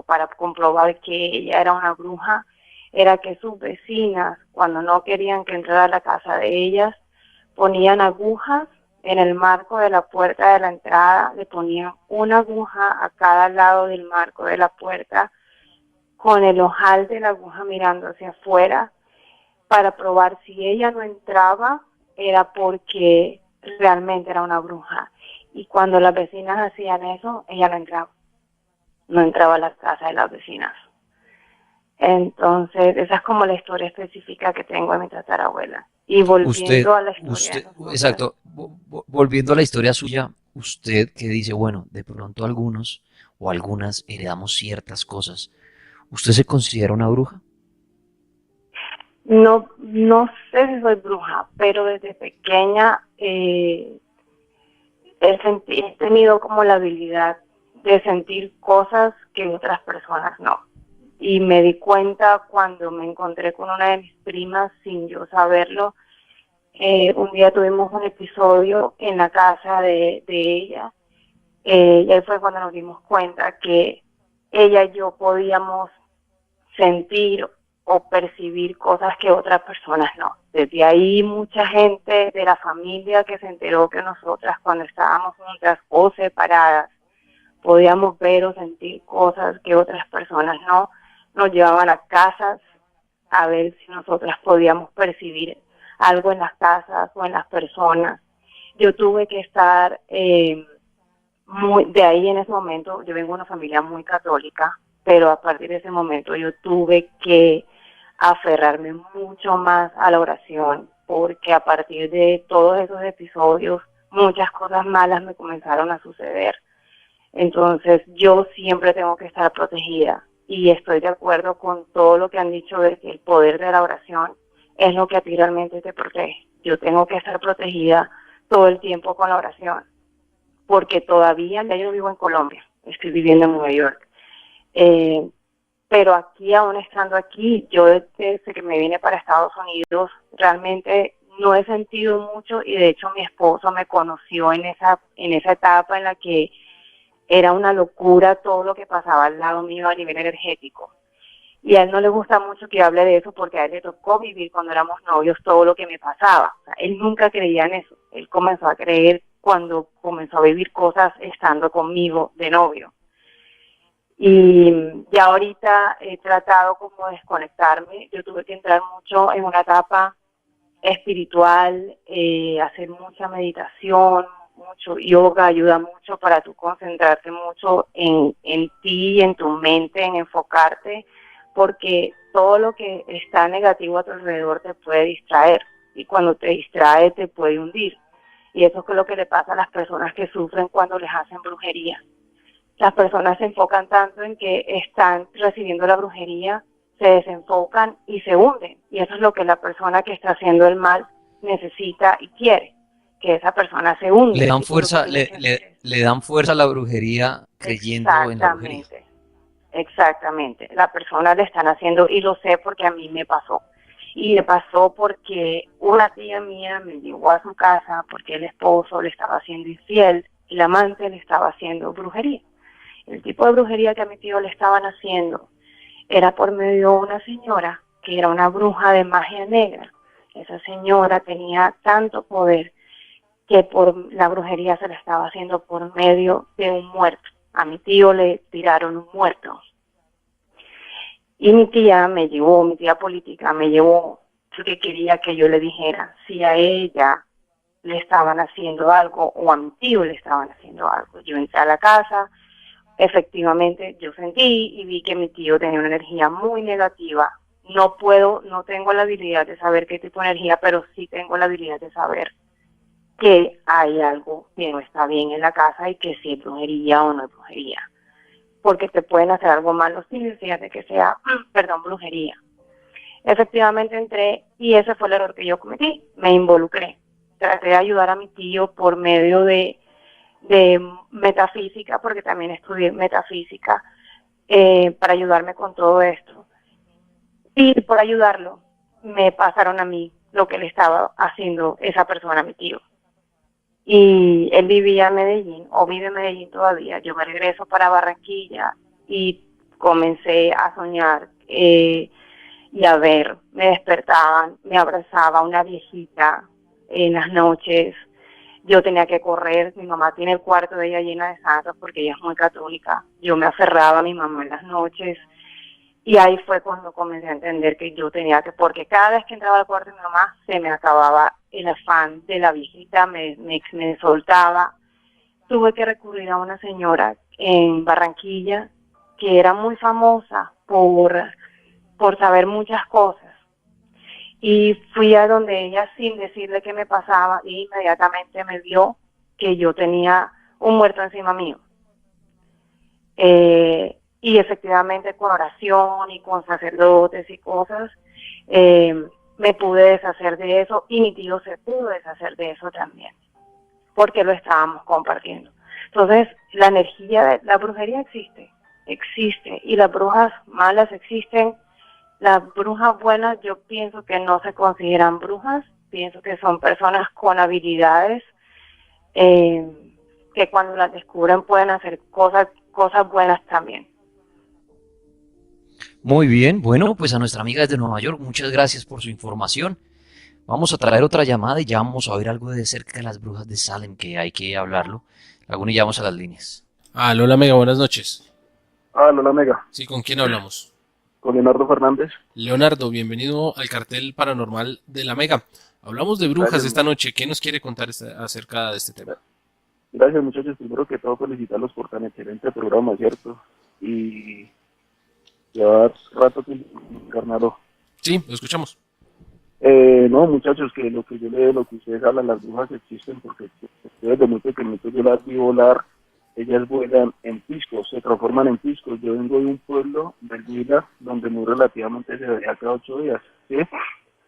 para comprobar que ella era una bruja, era que sus vecinas, cuando no querían que entrara a la casa de ellas, ponían agujas en el marco de la puerta de la entrada, le ponían una aguja a cada lado del marco de la puerta, con el ojal de la aguja mirando hacia afuera, para probar si ella no entraba, era porque realmente era una bruja. Y cuando las vecinas hacían eso, ella no entraba a las casas de las vecinas. Entonces, esa es como la historia específica que tengo de mi tatarabuela. Y volviendo a la historia de nosotras. Exacto, volviendo a la historia suya, usted que dice, bueno, de pronto algunos o algunas heredamos ciertas cosas, ¿usted se considera una bruja? No, no sé si soy bruja, pero desde pequeña he tenido como la habilidad de sentir cosas que otras personas no. Y me di cuenta cuando me encontré con una de mis primas sin yo saberlo. Un día tuvimos un episodio en la casa de ella, y ahí fue cuando nos dimos cuenta que ella y yo podíamos sentir o percibir cosas que otras personas no. Desde ahí mucha gente de la familia que se enteró que nosotras cuando estábamos juntas o separadas podíamos ver o sentir cosas que otras personas no, nos llevaban a casas a ver si nosotras podíamos percibir algo en las casas o en las personas. Yo tuve que estar de ahí en ese momento, yo vengo de una familia muy católica, pero a partir de ese momento yo tuve que aferrarme mucho más a la oración, porque a partir de todos esos episodios muchas cosas malas me comenzaron a suceder. Entonces yo siempre tengo que estar protegida y estoy de acuerdo con todo lo que han dicho de que el poder de la oración es lo que a ti realmente te protege. Yo tengo que estar protegida todo el tiempo con la oración, porque todavía, ya yo no vivo en Colombia, estoy viviendo en Nueva York. Pero aquí, aún estando aquí, yo desde que me vine para Estados Unidos, realmente no he sentido mucho, y de hecho mi esposo me conoció en esa etapa en la que era una locura todo lo que pasaba al lado mío a nivel energético. Y a él no le gusta mucho que hable de eso porque a él le tocó vivir cuando éramos novios todo lo que me pasaba. O sea, él nunca creía en eso. Él comenzó a creer cuando comenzó a vivir cosas estando conmigo de novio. Y ya ahorita he tratado como de desconectarme. Yo tuve que entrar mucho en una etapa espiritual, hacer mucha meditación, mucho yoga, ayuda mucho para tú concentrarte mucho en ti, en tu mente, en enfocarte, porque todo lo que está negativo a tu alrededor te puede distraer, y cuando te distrae te puede hundir. Y eso es lo que le pasa a las personas que sufren cuando les hacen brujería. Las personas se enfocan tanto en que están recibiendo la brujería, se desenfocan y se hunden. Y eso es lo que la persona que está haciendo el mal necesita y quiere, que esa persona se hunde. Le dan fuerza, le dan fuerza a la brujería creyendo en la brujería. Exactamente. La persona le están haciendo, y lo sé porque a mí me pasó. Y me pasó porque una tía mía me llevó a su casa porque el esposo le estaba haciendo infiel y la amante le estaba haciendo brujería. El tipo de brujería que a mi tío le estaban haciendo era por medio de una señora que era una bruja de magia negra. Esa señora tenía tanto poder que por la brujería se la estaba haciendo por medio de un muerto. A mi tío le tiraron un muerto. Y mi tía política me llevó porque quería que yo le dijera si a ella le estaban haciendo algo o a mi tío le estaban haciendo algo. Yo entré a la casa. Efectivamente, yo sentí y vi que mi tío tenía una energía muy negativa. No tengo la habilidad de saber qué tipo de energía, pero sí tengo la habilidad de saber que hay algo que no está bien en la casa y que si es brujería o no es brujería. Porque te pueden hacer algo malo sin necesidad de que sea, brujería. Efectivamente entré y ese fue el error que yo cometí. Me involucré. Traté de ayudar a mi tío por medio de metafísica, porque también estudié metafísica, para ayudarme con todo esto. Y por ayudarlo, me pasaron a mí lo que le estaba haciendo esa persona a mi tío. Y él vivía en Medellín, o vive en Medellín todavía. Yo me regreso para Barranquilla y comencé a soñar y a ver, me despertaban, me abrazaba una viejita en las noches. Yo tenía que correr, mi mamá tiene el cuarto de ella llena de santos porque ella es muy católica. Yo me aferraba a mi mamá en las noches. Y ahí fue cuando comencé a entender que yo tenía que, porque cada vez que entraba al cuarto de mi mamá se me acababa el afán de la viejita, me soltaba. Tuve que recurrir a una señora en Barranquilla que era muy famosa por saber muchas cosas. Y fui a donde ella sin decirle qué me pasaba y inmediatamente me vio que yo tenía un muerto encima mío. Y efectivamente con oración y con sacerdotes y cosas, me pude deshacer de eso y mi tío se pudo deshacer de eso también, porque lo estábamos compartiendo. Entonces, la energía de la brujería existe, y las brujas malas existen. Las brujas buenas yo pienso que no se consideran brujas, pienso que son personas con habilidades, que cuando las descubren pueden hacer cosas buenas también. Muy bien, bueno, pues a nuestra amiga desde Nueva York, muchas gracias por su información. Vamos a traer otra llamada y ya vamos a ver algo de cerca de las brujas de Salem, que hay que hablarlo. Algunos ya vamos a las líneas. Lola Mega, buenas noches. Lola Mega. Sí, ¿con quién hablamos? Con Leonardo Fernández. Leonardo, bienvenido al cartel paranormal de la Mega. Hablamos de brujas esta noche. ¿Qué nos quiere contar acerca de este tema? Gracias, muchachos. Primero que todo, felicitarlos por tan excelente programa, ¿cierto? Y llevar rato que encarnarlo. Sí, lo escuchamos. No, muchachos, que lo que yo leo, lo que ustedes hablan, las brujas existen porque desde muy pequeñitos yo las vi volar. Ellas vuelan en piscos, se transforman en piscos. Yo vengo de un pueblo del Huila donde muy relativamente se veía cada 8 días, ¿sí?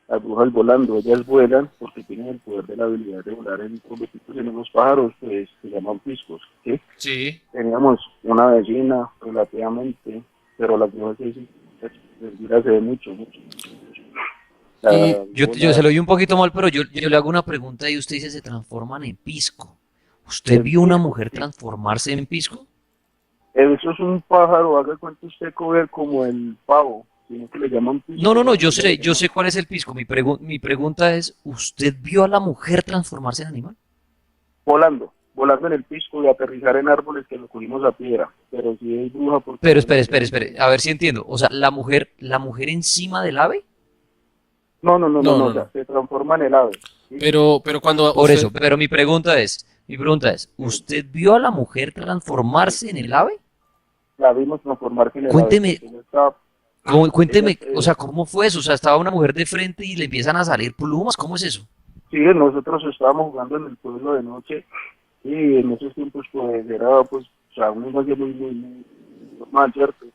Las brujas volando, ellas vuelan porque tienen el poder de la habilidad de volar en convertirse en unos pájaros, pues se llaman piscos, ¿sí? Sí. Teníamos una vecina relativamente, pero las brujas se ve mucho. Yo se lo oí un poquito mal, pero yo le hago una pregunta y usted dice se transforman en pisco. ¿Usted vio una mujer transformarse en pisco? Eso es un pájaro, haga cuenta usted como el pavo, sino que le llaman pisco. No, yo sé cuál es el pisco. Mi pregunta es, ¿usted vio a la mujer transformarse en animal? Volando en el pisco y aterrizar en árboles que lo cogimos a piedra, pero si es bruja porque... Pero espere, a ver si entiendo. O sea, ¿la mujer encima del ave? No, o sea, se transforma en el ave. ¿Sí? Pero cuando... Por eso, pero mi pregunta es, ¿usted vio a la mujer transformarse en el ave? La vimos transformarse en el Cuénteme, ave. Cuénteme, o sea, ¿cómo fue eso? O sea, estaba una mujer de frente y le empiezan a salir plumas, ¿cómo es eso? Sí, nosotros estábamos jugando en el pueblo de noche y en esos tiempos pues era pues, o sea, un lenguaje muy normal, ¿cierto?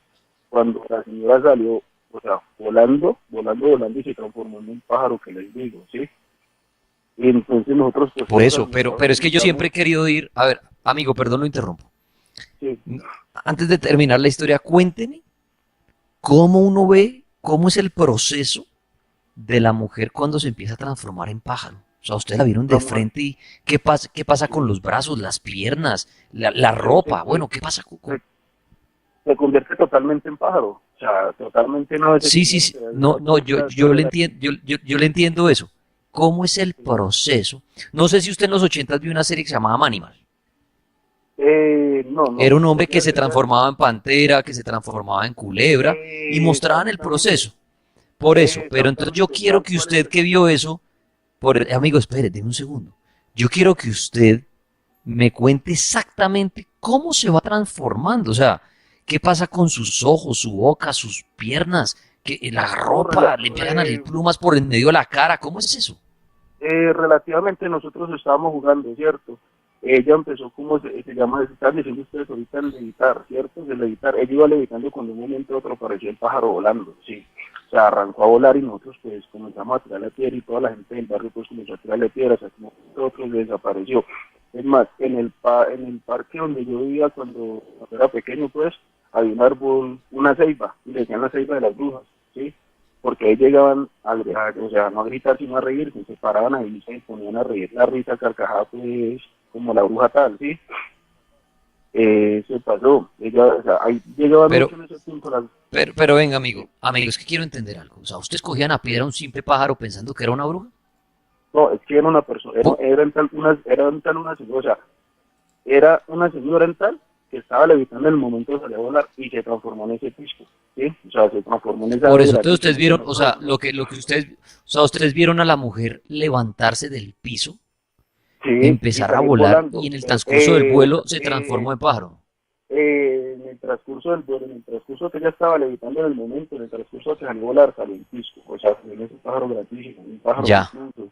Cuando la señora salió, o sea, volando y se transformó en un pájaro que les digo, ¿sí? Y entonces nosotros... Pues, por eso, pero es que yo siempre he querido ir... A ver, amigo, perdón, lo interrumpo. Sí. Antes de terminar la historia, cuénteme cómo uno ve, cómo es el proceso de la mujer cuando se empieza a transformar en pájaro. O sea, ustedes la vieron de frente y ¿qué pasa con los brazos, las piernas, la ropa? Bueno, ¿qué pasa con...? Se convierte totalmente en pájaro. O sea, totalmente no... Sí. No, yo le entiendo eso. ¿Cómo es el proceso? No sé si usted en los 80 vio una serie que se llamaba Manimal. No. Era un hombre que se transformaba en pantera, que se transformaba en culebra y mostraban el proceso. Por eso, pero entonces yo quiero que usted que vio eso, amigo, espere, déme un segundo. Yo quiero que usted me cuente exactamente cómo se va transformando. O sea, ¿qué pasa con sus ojos, su boca, sus piernas? Que la ropa, le empiezan a salir plumas por en medio de la cara. ¿Cómo es eso? Relativamente nosotros estábamos jugando, ¿cierto? Ella empezó como se llama, están diciendo ustedes ahorita el levitar, ¿cierto? El levitar, ella iba levitando cuando de un momento a otro apareció el pájaro volando, sí. O sea, arrancó a volar y nosotros pues comenzamos a tirarle piedra y toda la gente del barrio pues comenzó a tirarle piedras, o sea, como nosotros desapareció. Es más, en el parque donde yo vivía cuando era pequeño pues, había un árbol, una ceiba, y le decían la ceiba de las brujas, ¿sí? Porque ahí llegaban o sea, no a gritar sino a reírse, se paraban ahí y se ponían a reír la risa carcajada, pues, como la bruja tal, ¿sí? Se pasó, ella, o sea, ahí llegaban Pero, mucho en ese tiempo las... pero venga, amigo, es que quiero entender algo. O sea, ¿ustedes cogían a piedra a un simple pájaro pensando que era una bruja? No, es que era una persona, era en tal una señora, o sea, era una señora en tal que estaba levitando en el momento de salir a volar y se transformó en ese pisco, ¿sí? O sea, se transformó en esa Por eso, ave entonces que ustedes vieron, o nosotros sea, conocemos. lo que ustedes, o sea, ustedes vieron a la mujer levantarse del piso, Sí, y empezar a salir volar y volando, en el pero transcurso del vuelo se transformó en pájaro. en el transcurso del vuelo, en el transcurso que ella estaba levitando en el momento, en el transcurso que salió a volar, salió en pisco, o sea, salió ese pájaro grandísimo, un pájaro Ya. inmenso,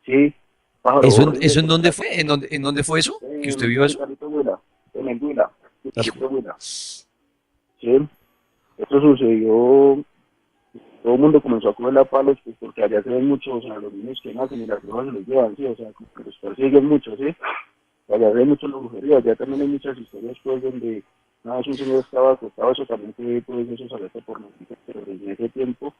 sí, pájaro horrible, ¿Eso en porque dónde fue? En dónde fue eso? ¿Que usted vio en eso? Carito Huila, en el Huila, en Hijo. Carito Huila, sí, esto sucedió. Todo el mundo comenzó a coger a palos, pues porque allá se ven muchos, o sea, los niños que nacen y las brujas se los llevan, sí, o sea, como que los persiguen mucho, sí. Allá se ven mucho la brujería, allá también hay muchas historias, pues, donde una vez un señor estaba acostado, eso también fue, pues, eso se alerta por noticias, pero en ese tiempo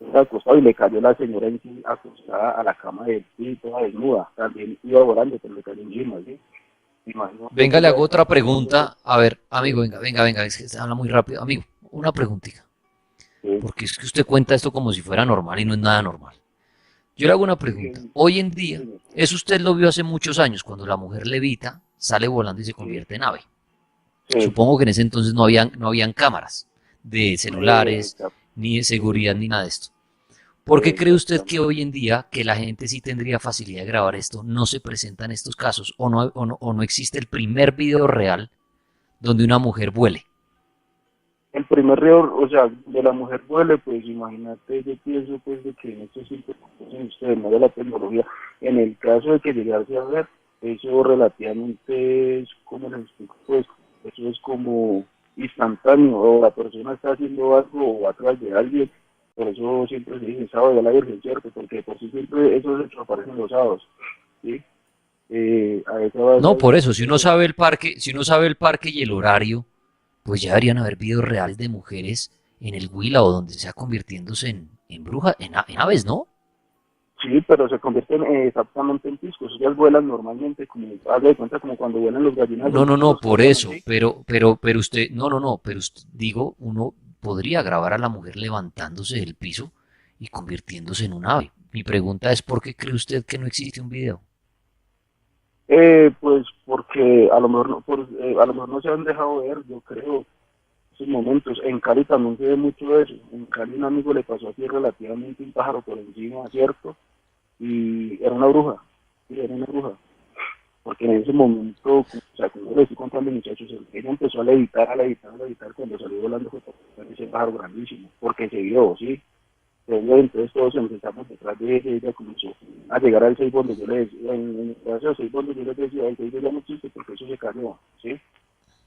estaba acostado y le cayó la señora en sí, acostada a la cama de él, sí, toda desnuda, también iba volando, pero le cayó encima, sí. Me imagino que Venga, eso le ya hago está otra pasando, pregunta. A ver, amigo, venga, es que se habla muy rápido. Amigo, una preguntita. sí, Porque es que usted cuenta esto como si fuera normal y no es nada normal. Yo le hago una pregunta. sí, Hoy en día, sí, eso usted lo vio hace muchos años, cuando la mujer levita, sale volando y se sí, convierte en ave. sí, Supongo que en ese entonces no habían cámaras de celulares, exacto, ni de sí, seguridad, ni nada de esto. ¿Por qué cree usted que exactamente. hoy en día, que la gente sí tendría facilidad de grabar esto, no se presentan estos casos o no existe el primer video real donde una mujer vuele? El primer río, o sea, de la mujer vuele, pues imagínate, yo pienso pues de que en esto siempre conocen ustedes, no de la tecnología, en el caso de que llegase a ver, eso relativamente es, como les explico, pues, eso es como instantáneo, o la persona está haciendo algo o va atrás de alguien, por eso siempre se dice sábado de la Virgen, ¿cierto? Porque por sí siempre esos hechos aparecen los sábados, ¿sí? A esa base No, por hay eso, si uno sabe el parque, si uno sabe el parque y el horario, pues ya deberían haber videos reales de mujeres en el Huila o donde sea convirtiéndose en brujas, en aves, ¿no? sí, pero se convierten exactamente en piscos. Ellas vuelan normalmente, como, haz de cuenta, como cuando vuelan los gallinas No, los no, no, pisos que por vuelan eso, así. pero usted, no, pero digo, uno podría grabar a la mujer levantándose del piso y convirtiéndose en un ave. Mi pregunta es, ¿por qué cree usted que no existe un video? Pues porque a lo mejor no, a lo mejor no se han dejado ver, yo creo, esos momentos. En Cali también se ve mucho eso. En Cali un amigo le pasó así relativamente un pájaro por encima, ¿cierto? Y era una bruja, sí, era una bruja. Porque en ese momento, o sea, como le estoy contando muchachos, ella empezó a levitar, cuando salió volando fue por ese pájaro grandísimo, porque se vio, ¿sí? Se vio, entonces todos empezamos detrás de ella comenzó a llegar al 6 donde yo le decía, en el caso del 6 donde yo les decía, el 6 ya no existe porque eso se cayó, ¿sí?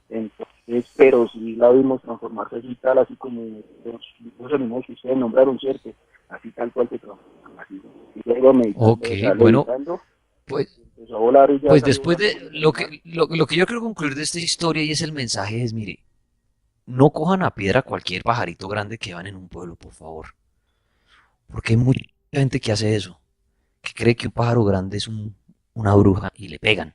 Entonces, pero sí la vimos transformarse así tal, así como los animales que ustedes nombraron, ¿cierto? Así tal cual se transformó, así. Y ya iba Ok, meditando, o sea, bueno, levitando, pues, empezó a volar y ya pues salió después volando de por encima. lo que yo quiero concluir de esta historia y es el mensaje es, mire, no cojan a piedra cualquier pajarito grande que van en un pueblo, por favor. Porque hay mucha gente que hace eso, que cree que un pájaro grande es una bruja y le pegan.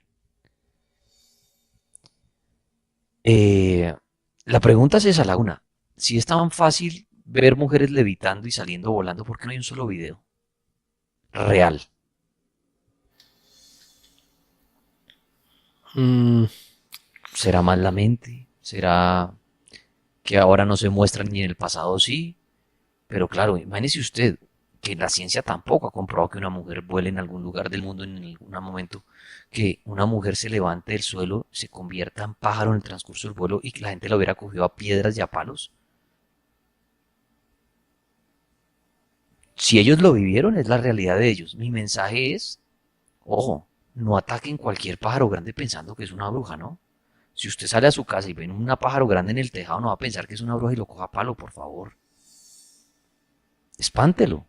Eh, la pregunta es esa, Laguna. Si es tan fácil ver mujeres levitando y saliendo volando, ¿por qué no hay un solo video real? Mm, ¿Será más la mente? ¿Será que ahora no se muestran y en el pasado sí? Pero claro, imagínese usted que la ciencia tampoco ha comprobado que una mujer vuele en algún lugar del mundo en algún momento, que una mujer se levante del suelo, se convierta en pájaro en el transcurso del vuelo y que la gente la hubiera cogido a piedras y a palos. Si ellos lo vivieron, es la realidad de ellos. Mi mensaje es, ojo, no ataquen cualquier pájaro grande pensando que es una bruja, ¿no? Si usted sale a su casa y ve un pájaro grande en el tejado, no va a pensar que es una bruja y lo coja a palo, por favor. Espántelo.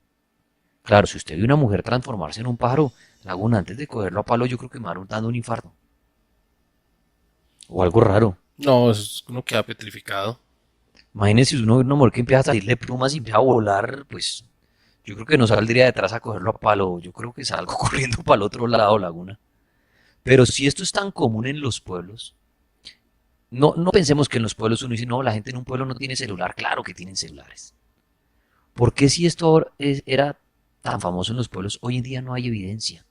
Claro, si usted ve una mujer transformarse en un pájaro, Laguna, antes de cogerlo a palo, yo creo que me va dando un infarto. O algo raro. no, uno queda petrificado. Imagínense si uno ve una mujer que empieza a salirle plumas y empieza a volar, pues yo creo que no saldría detrás a cogerlo a palo, yo creo que salgo corriendo para el otro lado, Laguna. Pero si esto es tan común en los pueblos, no pensemos que en los pueblos uno dice, no, la gente en un pueblo no tiene celular, claro que tienen celulares. ¿Por qué si esto era tan famoso en los pueblos, hoy en día no hay evidencia?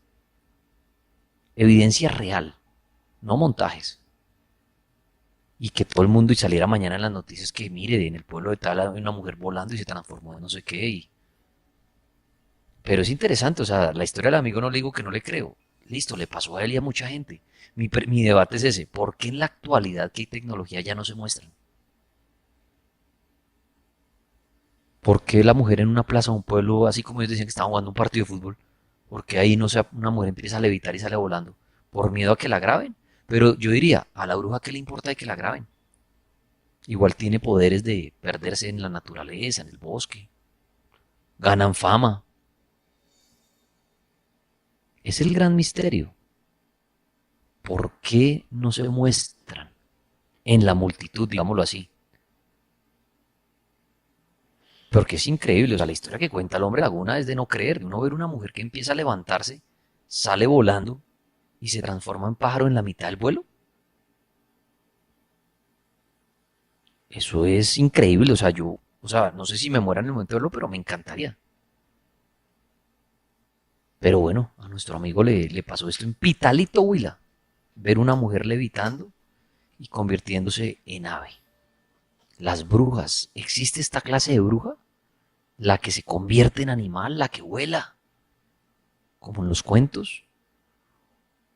Evidencia real, no montajes. Y que todo el mundo y saliera mañana en las noticias que mire, en el pueblo de tal hay una mujer volando y se transformó en no sé qué. Pero es interesante, o sea, la historia del amigo no le digo que no le creo. Listo, le pasó a él y a mucha gente. Mi debate es ese, ¿por qué en la actualidad que hay tecnología ya no se muestran? ¿Por qué la mujer en una plaza o un pueblo, así como ellos decían que estaban jugando un partido de fútbol, por qué ahí no sea una mujer empieza a levitar y sale volando? ¿Por miedo a que la graben? Pero yo diría, a la bruja qué le importa de que la graben. Igual tiene poderes de perderse en la naturaleza, en el bosque. Ganan fama. Es el gran misterio. ¿Por qué no se muestran en la multitud, digámoslo así? Porque es increíble, o sea, la historia que cuenta el hombre Laguna es de no creer, de uno ver una mujer que empieza a levantarse, sale volando y se transforma en pájaro en la mitad del vuelo. Eso es increíble, o sea, no sé si me muera en el momento de verlo, pero me encantaría. Pero bueno, a nuestro amigo le pasó esto en Pitalito, Huila, ver una mujer levitando y convirtiéndose en ave. Las brujas, ¿existe esta clase de bruja? La que se convierte en animal, la que vuela, como en los cuentos.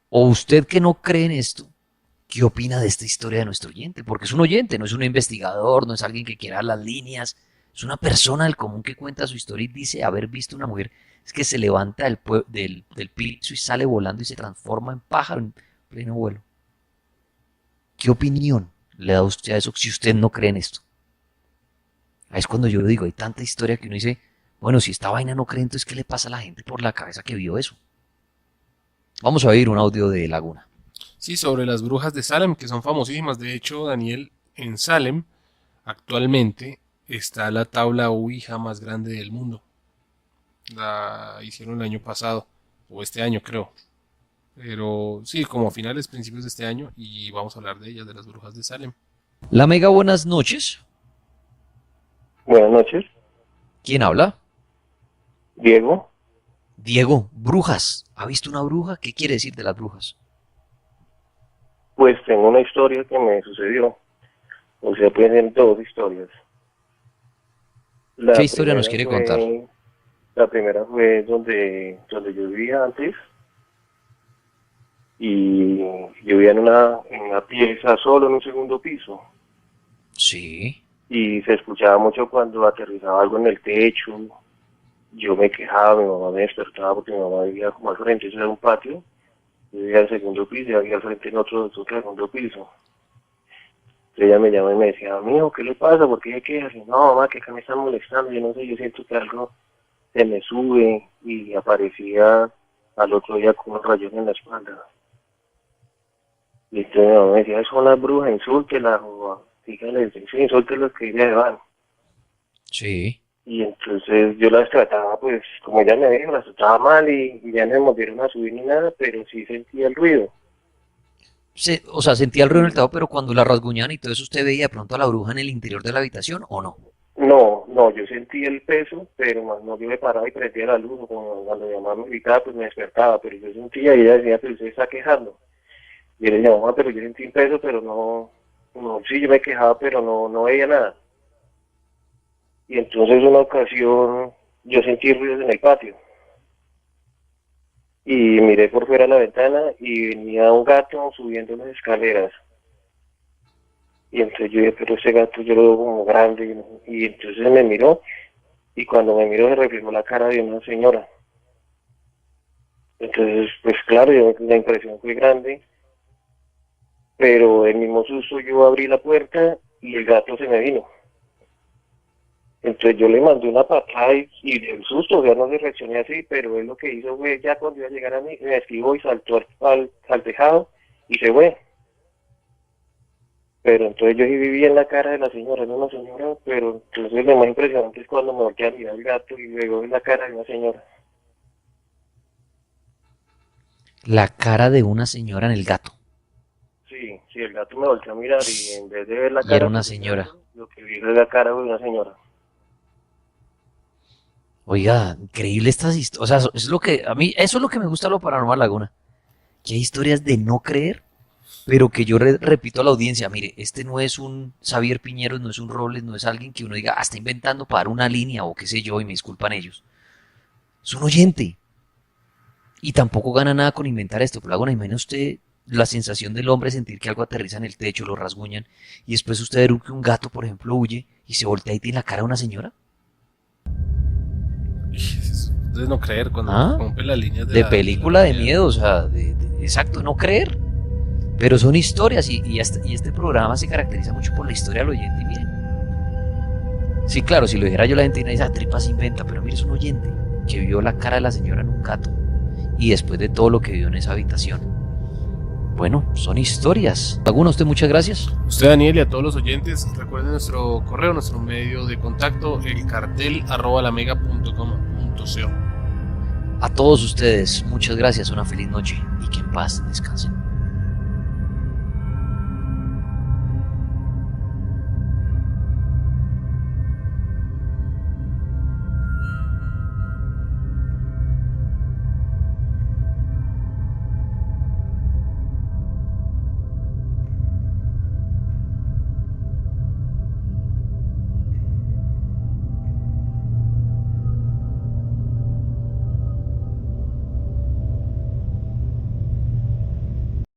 ¿O usted que no cree en esto, qué opina de esta historia de nuestro oyente? Porque es un oyente, no es un investigador, no es alguien que quiera las líneas, es una persona del común que cuenta su historia y dice haber visto una mujer es que se levanta del piso y sale volando y se transforma en pájaro en pleno vuelo. ¿Qué opinión le da usted a eso si usted no cree en esto? Ahí es cuando yo digo, hay tanta historia que uno dice, bueno, si esta vaina no cree, entonces ¿qué le pasa a la gente por la cabeza que vio eso? Vamos a oír un audio de Laguna. Sí, sobre las brujas de Salem, que son famosísimas. De hecho, Daniel, en Salem, actualmente está la tabla Ouija más grande del mundo. La hicieron el año pasado, o este año creo. Pero sí, como a finales, principios de este año, y vamos a hablar de ellas, de las brujas de Salem. La Mega, buenas noches. Buenas noches, ¿Quién habla? Diego. Diego, brujas. ¿Ha visto una bruja? ¿Qué quiere decir de las brujas? Pues tengo una historia que me sucedió. O sea, pueden ser dos historias. ¿Qué historia nos quiere contar? La primera fue donde yo vivía antes. Y yo vivía en una pieza solo en un segundo piso. Sí. Y se escuchaba mucho cuando aterrizaba algo en el techo. Yo me quejaba, mi mamá me despertaba porque mi mamá vivía como al frente, eso era un patio. Yo vivía en el segundo piso y había al frente en otro segundo piso. Entonces ella me llamó y me decía, mijo, ¿qué le pasa? ¿Por qué hay quejas? Y no, mamá, que acá me están molestando, yo no sé, yo siento que algo se me sube y aparecía al otro día con un rayón en la espalda. Y entonces mi mamá me decía, son las brujas, insúltelas, o díganle, sí, insúltelas que ellas van. Sí. Y entonces yo las trataba, pues, como ella me dijo, las trataba mal y ya no me movieron a subir ni nada, pero sí sentía el ruido. O sea, sentía el ruido en el techo, pero cuando la rasguñaban y todo eso, ¿usted veía de pronto a la bruja en el interior de la habitación o no? No, yo sentí el peso, pero más no, yo me paraba y prendía la luz, o cuando mi mamá me gritaba, pues me despertaba, pero yo sentía y ella decía, pero usted está quejando. Y yo le decía, mamá, pero yo sentí un peso, pero no, sí, yo me quejaba, pero no veía nada. Y entonces una ocasión yo sentí ruidos en el patio. Y miré por fuera de la ventana y venía un gato subiendo las escaleras. Y entonces yo dije, pero ese gato yo lo veo como grande. Y entonces me miró. Y cuando me miró se reflejó la cara de una señora. Entonces, pues claro, la impresión fue grande. Pero el mismo susto yo abrí la puerta y el gato se me vino. Entonces yo le mandé una patada y del susto, o sea, no le reaccioné así, pero él lo que hizo fue, ya cuando iba a llegar a mí, me esquivó y saltó al tejado y se fue. Pero entonces yo sí viví en la cara de la señora, era una señora, pero entonces lo más impresionante es cuando me volteé a mirar al gato y luego en la cara de una señora. La cara de una señora en el gato. Sí, sí, el gato me volteó a mirar y en vez de ver la Y cara era una de señora. lo que vi fue la cara de una señora. Oiga, increíble estas historias. O sea, es lo que a mí, eso es lo que me gusta de lo Paranormal Laguna. Que hay historias de no creer, pero que yo repito a la audiencia, mire, este no es un Xavier Piñeros, no es un Robles, no es alguien que uno diga, está inventando para dar una línea o qué sé yo, y me disculpan ellos. Es un oyente. Y tampoco gana nada con inventar esto. Pero Laguna, imagina usted la sensación del hombre sentir que algo aterriza en el techo, lo rasguñan, y después usted ver que un gato, por ejemplo, huye y se voltea y tiene la cara de una señora. Entonces no creer cuando rompe las líneas de película de miedo, o sea, exacto, no creer. Pero son historias y este programa se caracteriza mucho por la historia del oyente. Y miren, sí, claro, si lo dijera yo la gente dice, tripa se inventa, pero mire, es un oyente que vio la cara de la señora en un gato y después de todo lo que vio en esa habitación. Bueno, son historias. Laguna, usted muchas gracias. Usted, Daniel, y a todos los oyentes, recuerden nuestro correo, nuestro medio de contacto, elcartel@lamega.com.co. A todos ustedes, muchas gracias, una feliz noche y que en paz descansen.